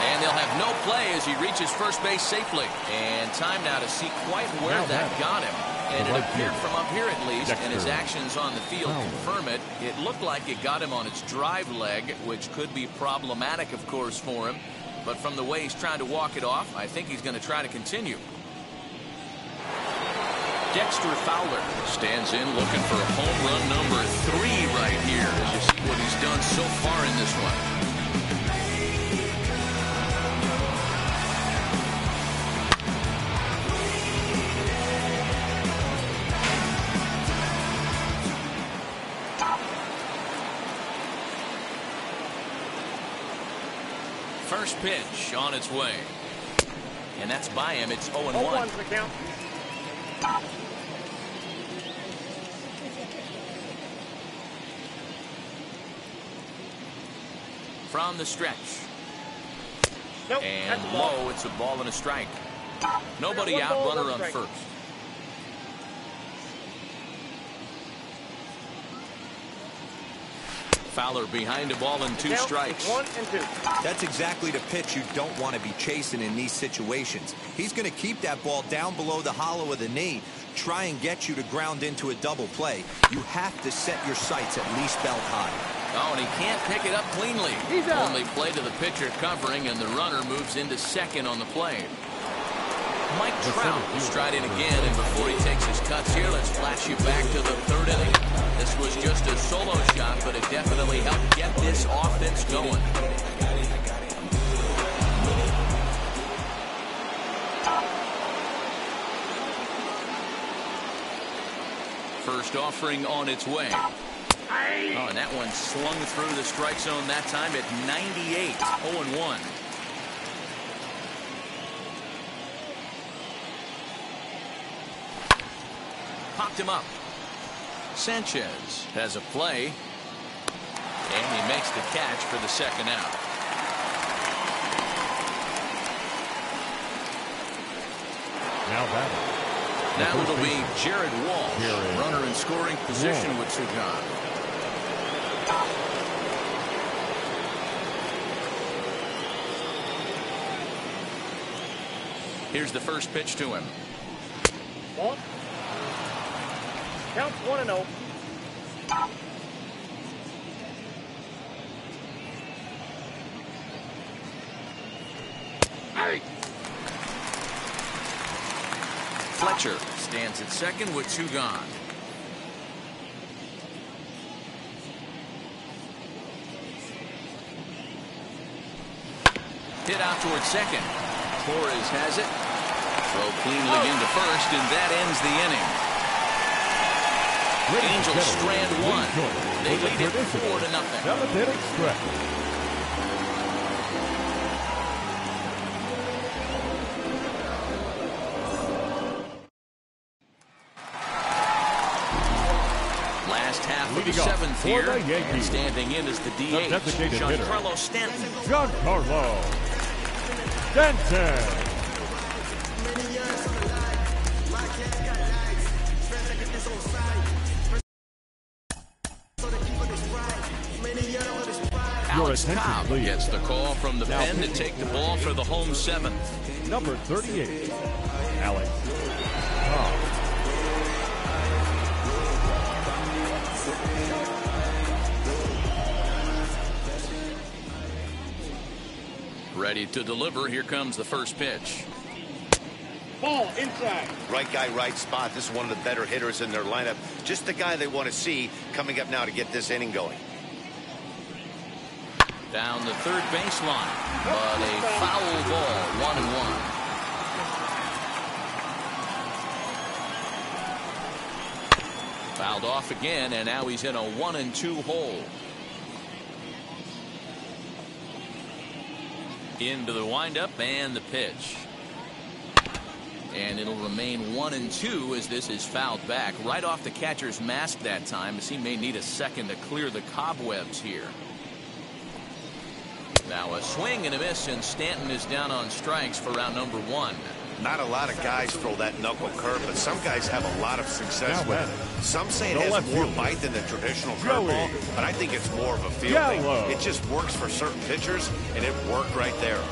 And they'll have no play as he reaches first base safely. And time now to see quite where that got him. And it appeared from up here at least, and his actions on the field confirm it. It looked like it got him on its drive leg, which could be problematic, of course, for him. But from the way he's trying to walk it off, I think he's going to try to continue. Dexter Fowler stands in looking for a home run number 3 right here. As you see what he's done so far in this one. First pitch on its way. And that's by him. It's 0-1. 0-1's the count. From the stretch. Nope, and low, it's a ball and a strike. Nobody out, runner on first. Fowler behind a ball and 2 strikes. 1 and 2. That's exactly the pitch you don't want to be chasing in these situations. He's going to keep that ball down below the hollow of the knee, try and get you to ground into a double play. You have to set your sights at least belt high. Oh, and he can't pick it up cleanly. Only play to the pitcher covering, and the runner moves into second on the play. Mike Trout will stride in again, and before he takes his cuts here, let's flash you back to the 3rd inning. This was just a solo shot, but it definitely helped get this offense going. First offering on its way. Oh, and that one swung through the strike zone that time at 98. 0-1. Popped him up. Sanchez has a play. And he makes the catch for the second out. Now batting. Now it'll be Jared Walsh, runner in scoring position with two gone. Here's the first pitch to him. Ball. Counts 1-0. Fletcher stands at second with two gone. Hit out towards second. Torres has it. Throw cleanly into first, and that ends the inning. Angels strand one. They lead it 4-0. Seventh inning stretch. Last half of the seventh here, and standing in is the DH, Giancarlo Stanton. Giancarlo Stanton. Alex Cobb gets the call from the pen to take the ball for the home seventh. Number 38, Alex Cobb. Ready to deliver. Here comes the first pitch. Ball inside. Right guy, right spot. This is one of the better hitters in their lineup. Just the guy they want to see coming up now to get this inning going. Down the third baseline, but a foul ball, 1-1. Fouled off again, and now he's in a 1-2 hole. Into the windup and the pitch. And it'll remain 1-2 as this is fouled back right off the catcher's mask that time, as he may need a second to clear the cobwebs here. Now a swing and a miss, and Stanton is down on strikes for round number one. Not a lot of guys throw that knuckle curve, but some guys have a lot of success with it. Some say it has more bite than the traditional curveball, but I think it's more of a feel thing. It just works for certain pitchers, and it worked right there.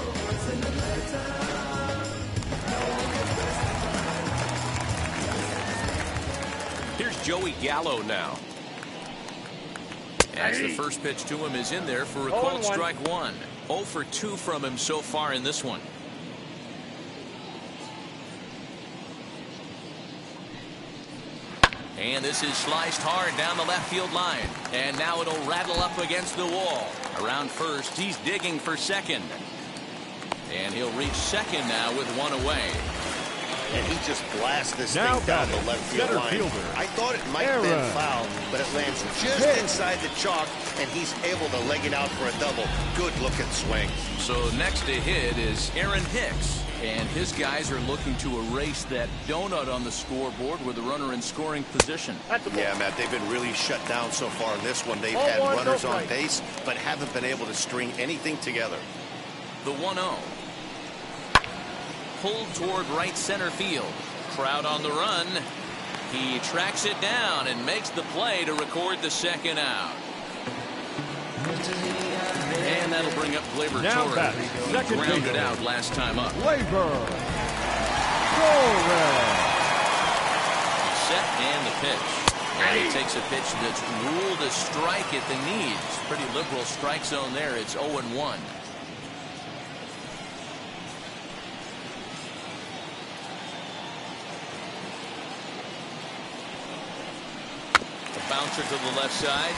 Here's Joey Gallo now. As the first pitch to him is in there for a called strike one. 0 for 2 from him so far in this one. And this is sliced hard down the left field line. And now it'll rattle up against the wall. Around first, he's digging for second. And he'll reach second now with one away. And he just blasts this thing down the left field line. I thought it might have been foul, but it lands just inside the chalk, and he's able to leg it out for a double. Good looking swing. So next to hit is Aaron Hicks, and his guys are looking to erase that donut on the scoreboard with a runner in scoring position. Yeah, Matt, they've been really shut down so far in this one. They've had runners on base, but haven't been able to string anything together. The 1-0. Pulled toward right center field. Crowd on the run. He tracks it down and makes the play to record the second out. And that'll bring up Gleyber Torres. He grounded out last time up. Gleyber Torres. Set and the pitch. And he takes a pitch that's ruled a strike at the knees. Pretty liberal strike zone there. It's 0-1. Bouncer to the left side.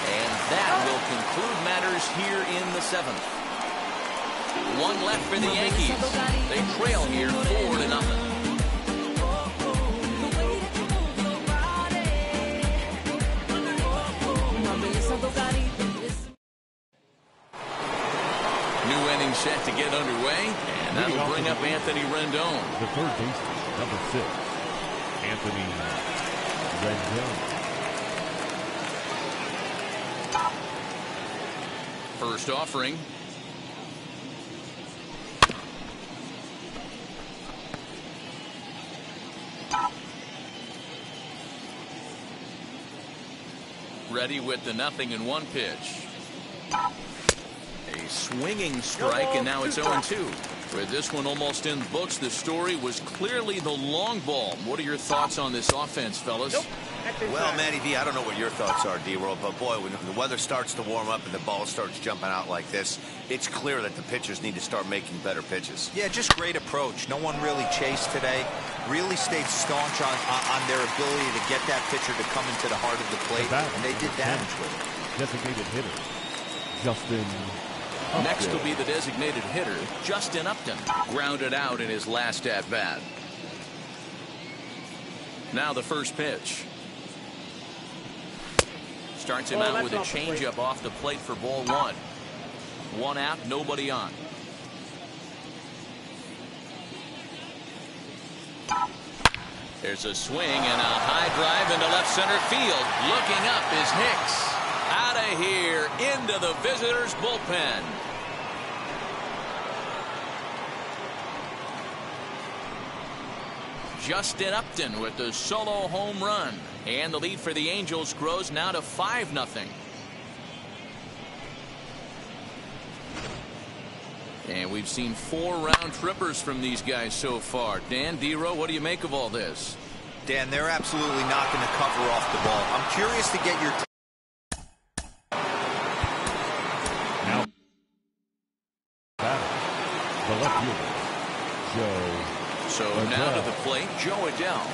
And that will conclude matters here in the seventh. One left for the Yankees. They trail here 4-0. New inning set to get underway. And that'll bring up Anthony Rendon. The third baseman, number 6. Anthony Rendon. First offering. ready with the 0-1 pitch. A swinging strike, and now it's 0-2. With this one almost in the books, the story was clearly the long ball. What are your thoughts on this offense, fellas? Well, Matty V, I don't know what your thoughts are, D-Roll, but boy, when the weather starts to warm up and the ball starts jumping out like this, it's clear that the pitchers need to start making better pitches. Yeah, just great approach. No one really chased today. Really stayed staunch on their ability to get that pitcher to come into the heart of the plate, and they did damage with it. Designated hitter, Justin Upton. Next will be the designated hitter, Justin Upton. Grounded out in his last at-bat. Now the first pitch. Starts him out with a changeup off the plate for ball one. One out, nobody on. There's a swing and a high drive into left center field. Looking up is Hicks. Out of here into the visitors' bullpen. Justin Upton with the solo home run. And the lead for the Angels grows now to 5-0. And we've seen 4 round trippers from these guys so far. Dan, D-Row, what do you make of all this? Dan, they're absolutely not going to cover off the ball. I'm curious to get your... Now, the left fielder, Joe. So now to the plate, Joe Adell.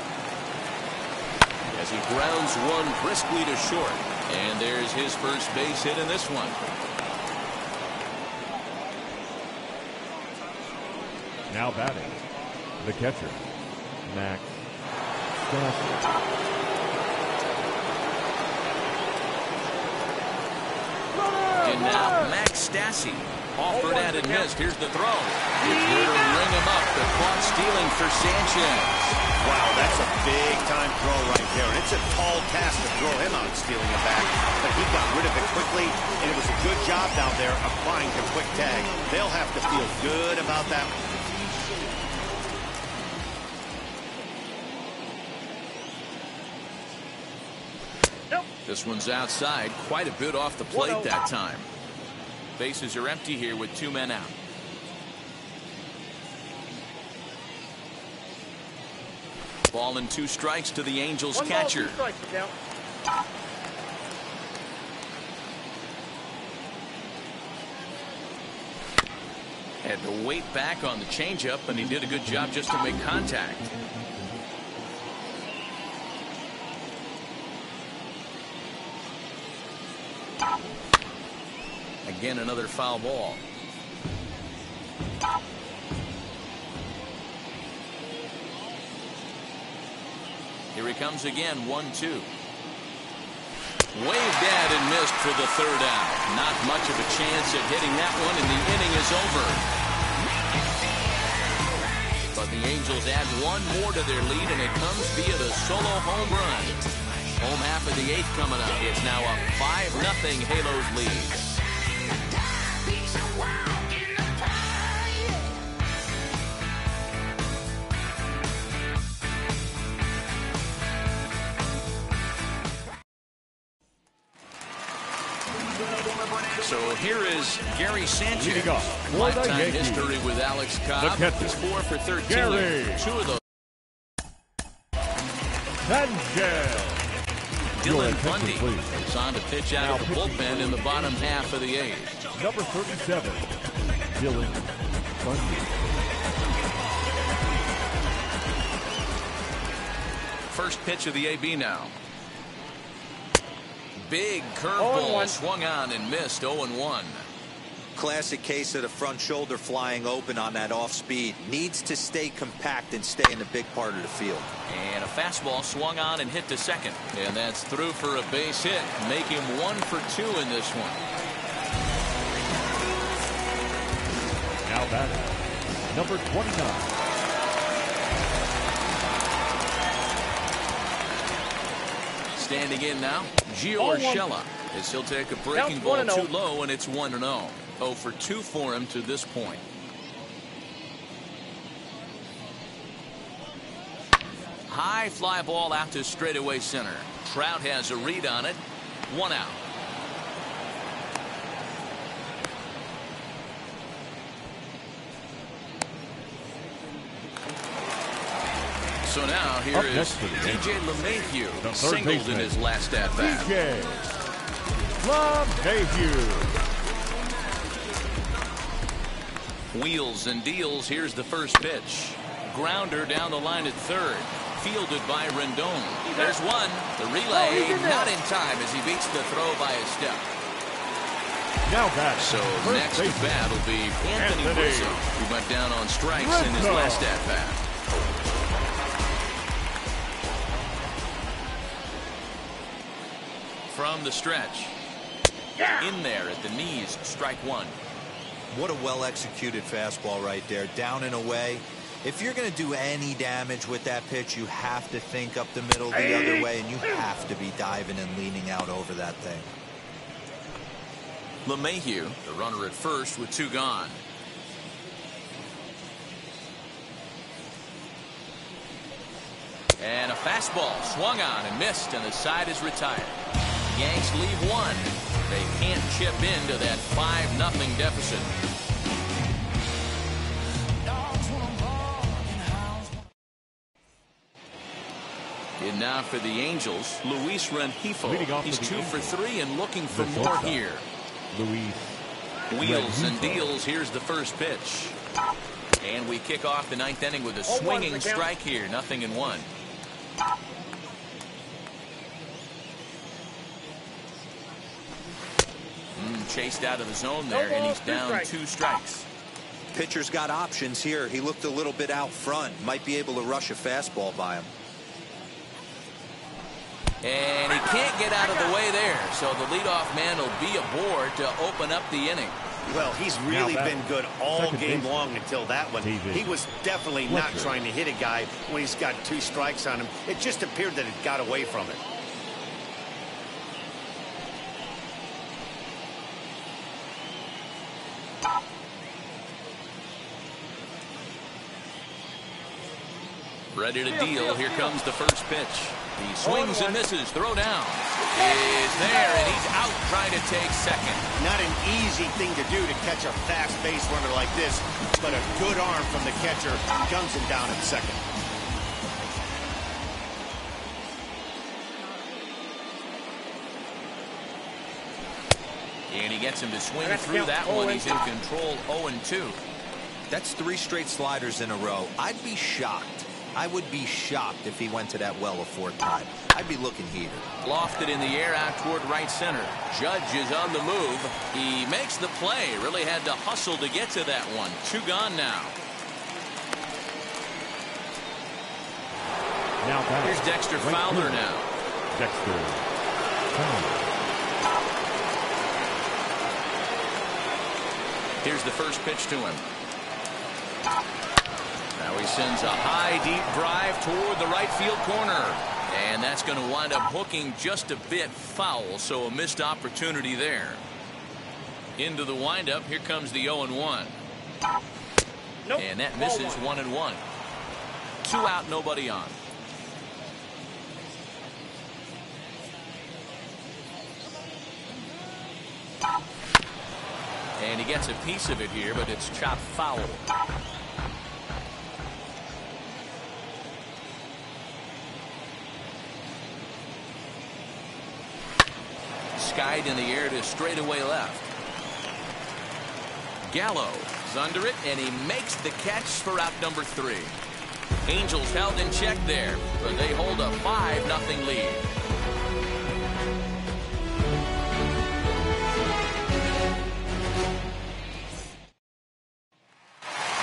As he grounds one briskly to short. And there's his first base hit in this one. Now batting, the catcher, Max Stassi. And now Max Stassi. Offered at and missed. Here's the throw. It's going to ring him up. The caught stealing for Sanchez. Wow, that's a big-time throw right there. And it's a tall task to throw him out stealing it back. But he got rid of it quickly, and it was a good job down there applying the quick tag. They'll have to feel good about that. This one's outside. Quite a bit off the plate that time. Bases are empty here with 2 men out. Ball and 2 strikes to the Angels catcher. Had to wait back on the changeup, and he did a good job just to make contact. Again, another foul ball. Here he comes again, 1-2. Waved at and missed for the 3rd out. Not much of a chance at hitting that one, and the inning is over. But the Angels add 1 more to their lead, and it comes via the solo home run. Home half of the 8th coming up. It's now a 5-0 Halos lead. So here is Gary Sanchez. Lifetime history with Alex Cobb. He's 4 for 13. Gary 2 of those. Sanchez. Dylan Bundy is on to pitch out of the bullpen in the bottom half of the 8th. Number 37, Dylan Bundy. First pitch of the AB now. Big curveball swung on and missed. 0-1. Classic case of the front shoulder flying open on that off speed. Needs to stay compact and stay in the big part of the field. And a fastball swung on and hit to second. And that's through for a base hit. Make him 1 for 2 in this one. Now batting, number 29. Standing in now, Gio Urshela, as he'll take a breaking ball too low, and it's 1-0. 0 for 2 for him to this point. High fly ball out to straightaway center. Trout has a read on it. 1 out. So now here is DJ LeMahieu, singled in his last at-bat. DJ LeMahieu. Wheels and deals. Here's the first pitch. Grounder down the line at third. Fielded by Rendon. There's one. The relay not in time as he beats the throw by a step. Now back. So next to bat will be Anthony Rizzo, who went down on strikes in his last at-bat. From the stretch. In there at the knees, strike one. What a well-executed fastball right there. Down and away. If you're going to do any damage with that pitch, you have to think up the middle the other way, and you have to be diving and leaning out over that thing. LeMahieu, the runner at first with 2 gone. And a fastball swung on and missed, and the side is retired. Yanks leave 1. They can't chip into that 5-0 deficit. And now for the Angels, Luis Rengifo. He's 2 for 3 and looking for more here. Wheels and deals. Here's the first pitch. And we kick off the 9th inning with a swinging strike here. 0-1. Chased out of the zone there, and he's down 2 strikes. Pitcher's got options here. He looked a little bit out front. Might be able to rush a fastball by him. And he can't get out of the way there, so the leadoff man will be aboard to open up the inning. Well, he's really been good all game long until that one. He was definitely not trying to hit a guy when he's got 2 strikes on him. It just appeared that it got away from it. Ready to deal. Here comes the first pitch. He swings and misses. Throw down is there, and he's out trying to take second. Not an easy thing to do to catch a fast base runner like this, but a good arm from the catcher guns him down at second. And he gets him to swing through that one. He's in control. 0-2. That's 3 straight sliders in a row. I'd be shocked. I would be shocked if he went to that well a 4th time. I'd be looking heated. Lofted in the air out toward right center. Judge is on the move. He makes the play. Really had to hustle to get to that one. 2 gone now. Here's Dexter Fowler now. Dexter. Here's the first pitch to him. Now he sends a high, deep drive toward the right field corner. And that's going to wind up hooking just a bit foul, so a missed opportunity there. Into the windup, here comes the 0-1. Nope. And that misses. 1-1. 2 out, nobody on. And he gets a piece of it here, but it's chopped foul. Skied in the air to straightaway left. Gallo is under it, and he makes the catch for out number 3. Angels held in check there, but they hold a 5-0 lead.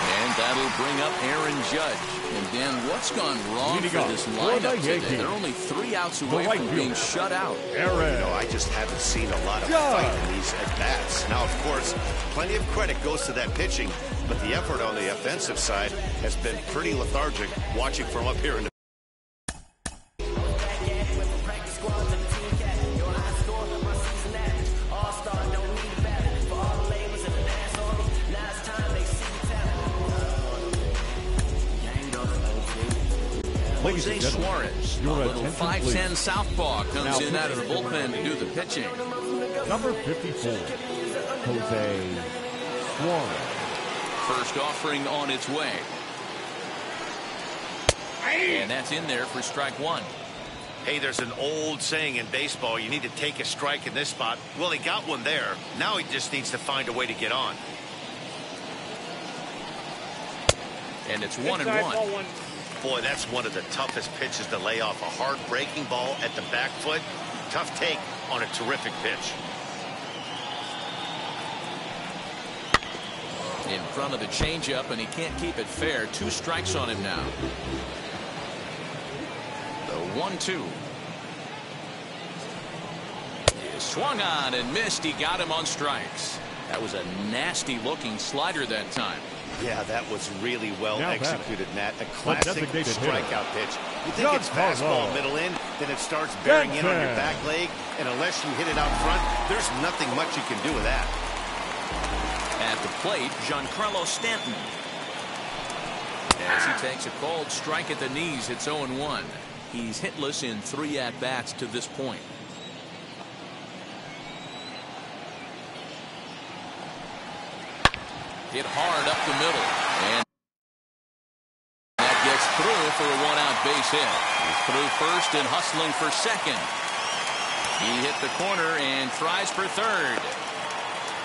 And that'll bring up Aaron Judge. And Dan, what's gone wrong for this lineup today? They're only 3 outs away from being shut out. I just haven't seen a lot of fight in these at-bats. Now, of course, plenty of credit goes to that pitching, but the effort on the offensive side has been pretty lethargic watching from up here in the Jose Suarez, a little 5'10" southpaw, comes in out of the bullpen to do the pitching. Number 54, Jose Suarez. First offering on its way. And that's in there for strike one. Hey, there's an old saying in baseball, you need to take a strike in this spot. Well, he got one there. Now he just needs to find a way to get on. And it's 1-1. Boy, that's one of the toughest pitches to lay off. A hard breaking ball at the back foot. Tough take on a terrific pitch. In front of the changeup, and he can't keep it fair. 2 strikes on him now. The 1-2. He swung on and missed. He got him on strikes. That was a nasty looking slider that time. Yeah, that was really well executed, Matt. A classic strikeout pitch. You think it's fastball middle in, then it starts bearing in on your back leg, and unless you hit it out front, there's nothing much you can do with that. At the plate, Giancarlo Stanton. As he takes a called strike at the knees, it's 0-1. He's hitless in 3 at-bats to this point. Hit hard up the middle, and that gets through for a 1-out base hit. He's through first and hustling for second. He hit the corner and tries for third.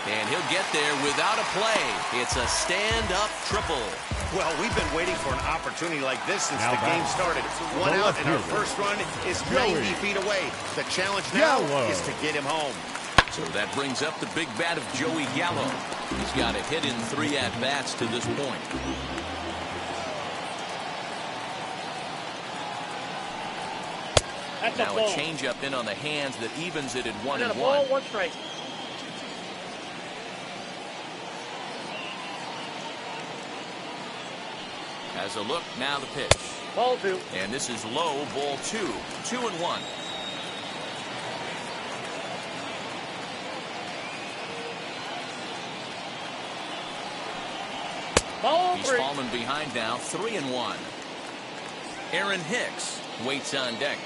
And he'll get there without a play. It's a stand-up triple. Well, we've been waiting for an opportunity like this since the game started. 1 out, and our first run is 90 feet away. The challenge now is to get him home. So that brings up the big bat of Joey Gallo. He's got a hit in 3 at-bats to this point. Now a changeup in on the hands that evens it at 1-1. Ball, 1 strike. Has a look, now the pitch. Ball 2. And this is low, ball 2. 2-1. He's fallen behind now, 3-1. Aaron Hicks waits on deck.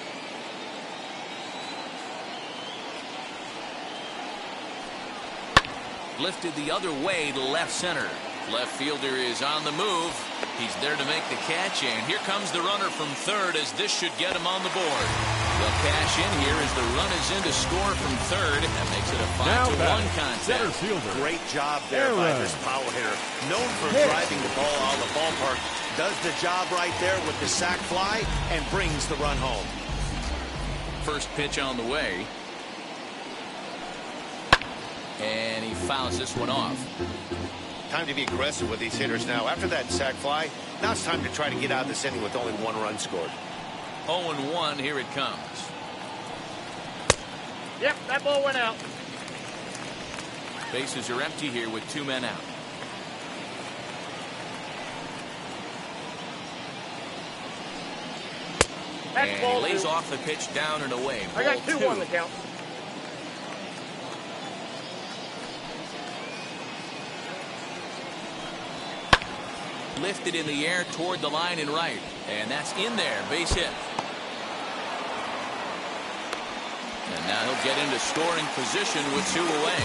Lifted the other way to left center. Left fielder is on the move. He's there to make the catch, and here comes the runner from third as this should get him on the board. They'll cash in here as the run is in to score from third. That makes it a 5-1 contest. Great job there by this power hitter. Known for driving the ball out of the ballpark. Does the job right there with the sac fly and brings the run home. First pitch on the way. And he fouls this one off. Time to be aggressive with these hitters now. After that sac fly, now it's time to try to get out of this inning with only 1 run scored. 0-1, here it comes. Yep, that ball went out. Bases are empty here with 2 men out. And he lays off the pitch down and away. I got 2 on the count. Lifted in the air toward the line and right. And that's in there. Base hit. And now he'll get into scoring position with 2 away.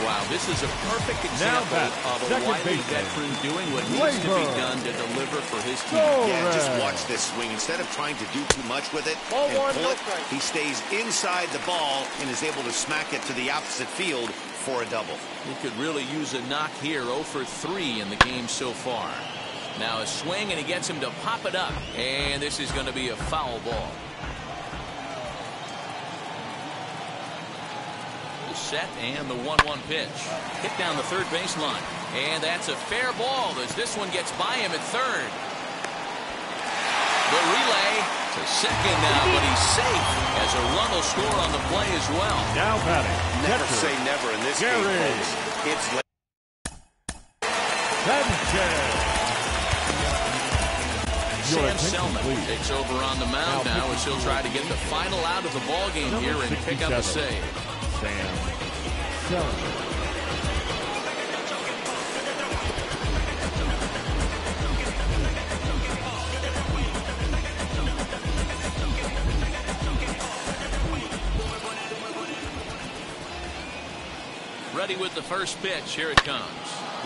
Wow, this is a perfect example of a wily veteran doing what needs to be done to deliver for his team. Yeah, just watch this swing. Instead of trying to do too much with it and pull it, he stays inside the ball and is able to smack it to the opposite field for a double. He could really use a knock here. 0 for 3 in the game so far. Now a swing, and he gets him to pop it up. And this is going to be a foul ball. The set and the 1-1 pitch. Hit down the third baseline. And that's a fair ball as this one gets by him at third. The relay to second now, but he's safe as a run will score on the play as well. Now batting. Never say never in this game, folks. It's late. Sam Selman takes over on the mound now as he'll try to get the final out of the ball game here and pick up a save. Sam Selman. ready with the first pitch. Here it comes.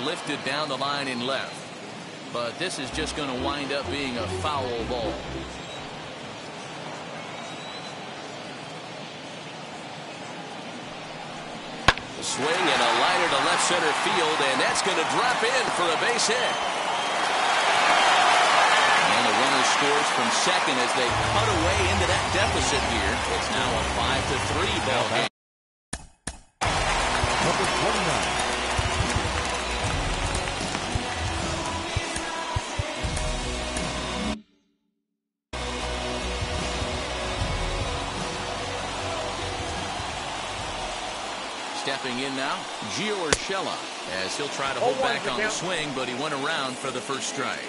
Lifted down the line in left. But this is just going to wind up being a foul ball. A swing and a liner to left center field, and that's going to drop in for a base hit. And the runner scores from second as they cut away into that deficit here. It's now a 5-3 ball game. Number 29. Stepping in now, Gio Urshela, as he'll try to hold back on the swing, but he went around for the first strike.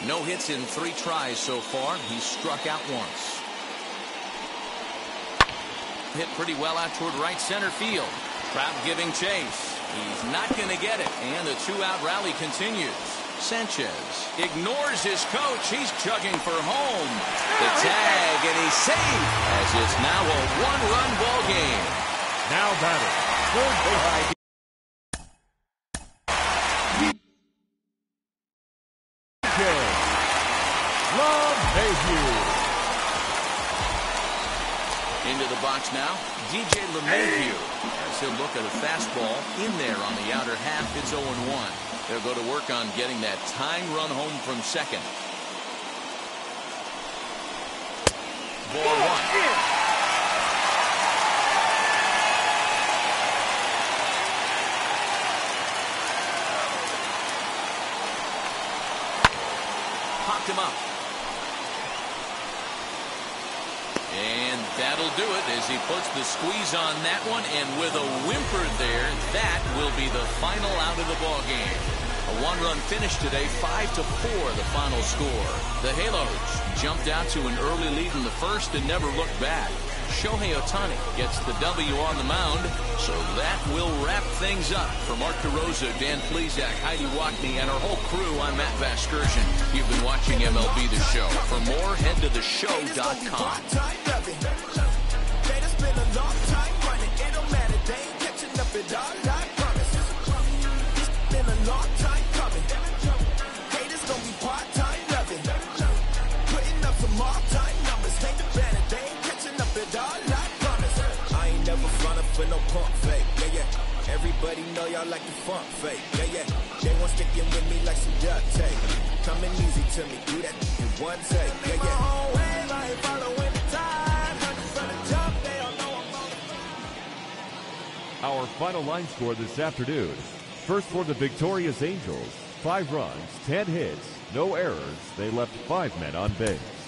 No hits in 3 tries so far. He's struck out once. Hit pretty well out toward right center field. Trout giving chase. He's not going to get it, and the 2-out rally continues. Sanchez ignores his coach. He's chugging for home. The tag, and he's safe, as it's now a 1-run ball game. Now batting. Third base. Into the box now, DJ LeMahieu, as he'll look at a fastball in there on the outer half. It's 0-1. They'll go to work on getting that tying run home from second. Ball 1. Popped him up. And that'll do it as he puts the squeeze on that one, and with a whimper there, that will be the final out of the ball game. A 1-run finish today, 5-4 the final score. The Halos jumped out to an early lead in the first and never looked back. Shohei Ohtani gets the W on the mound, so that will wrap things up. For Mark DeRosa, Dan Plesac, Heidi Wackney, and our whole crew, I'm Matt Vasgersian. You've been watching MLB The Show. For more, head to theshow.com. For no pump fake, yeah, yeah. Everybody know y'all like the funk fake, yeah, yeah. They want sticking with me like some duct tape. Coming easy to me, do that in one take, yeah, yeah. Our final line score this afternoon. First for the victorious Angels, 5 runs, 10 hits, no errors. They left 5 men on base.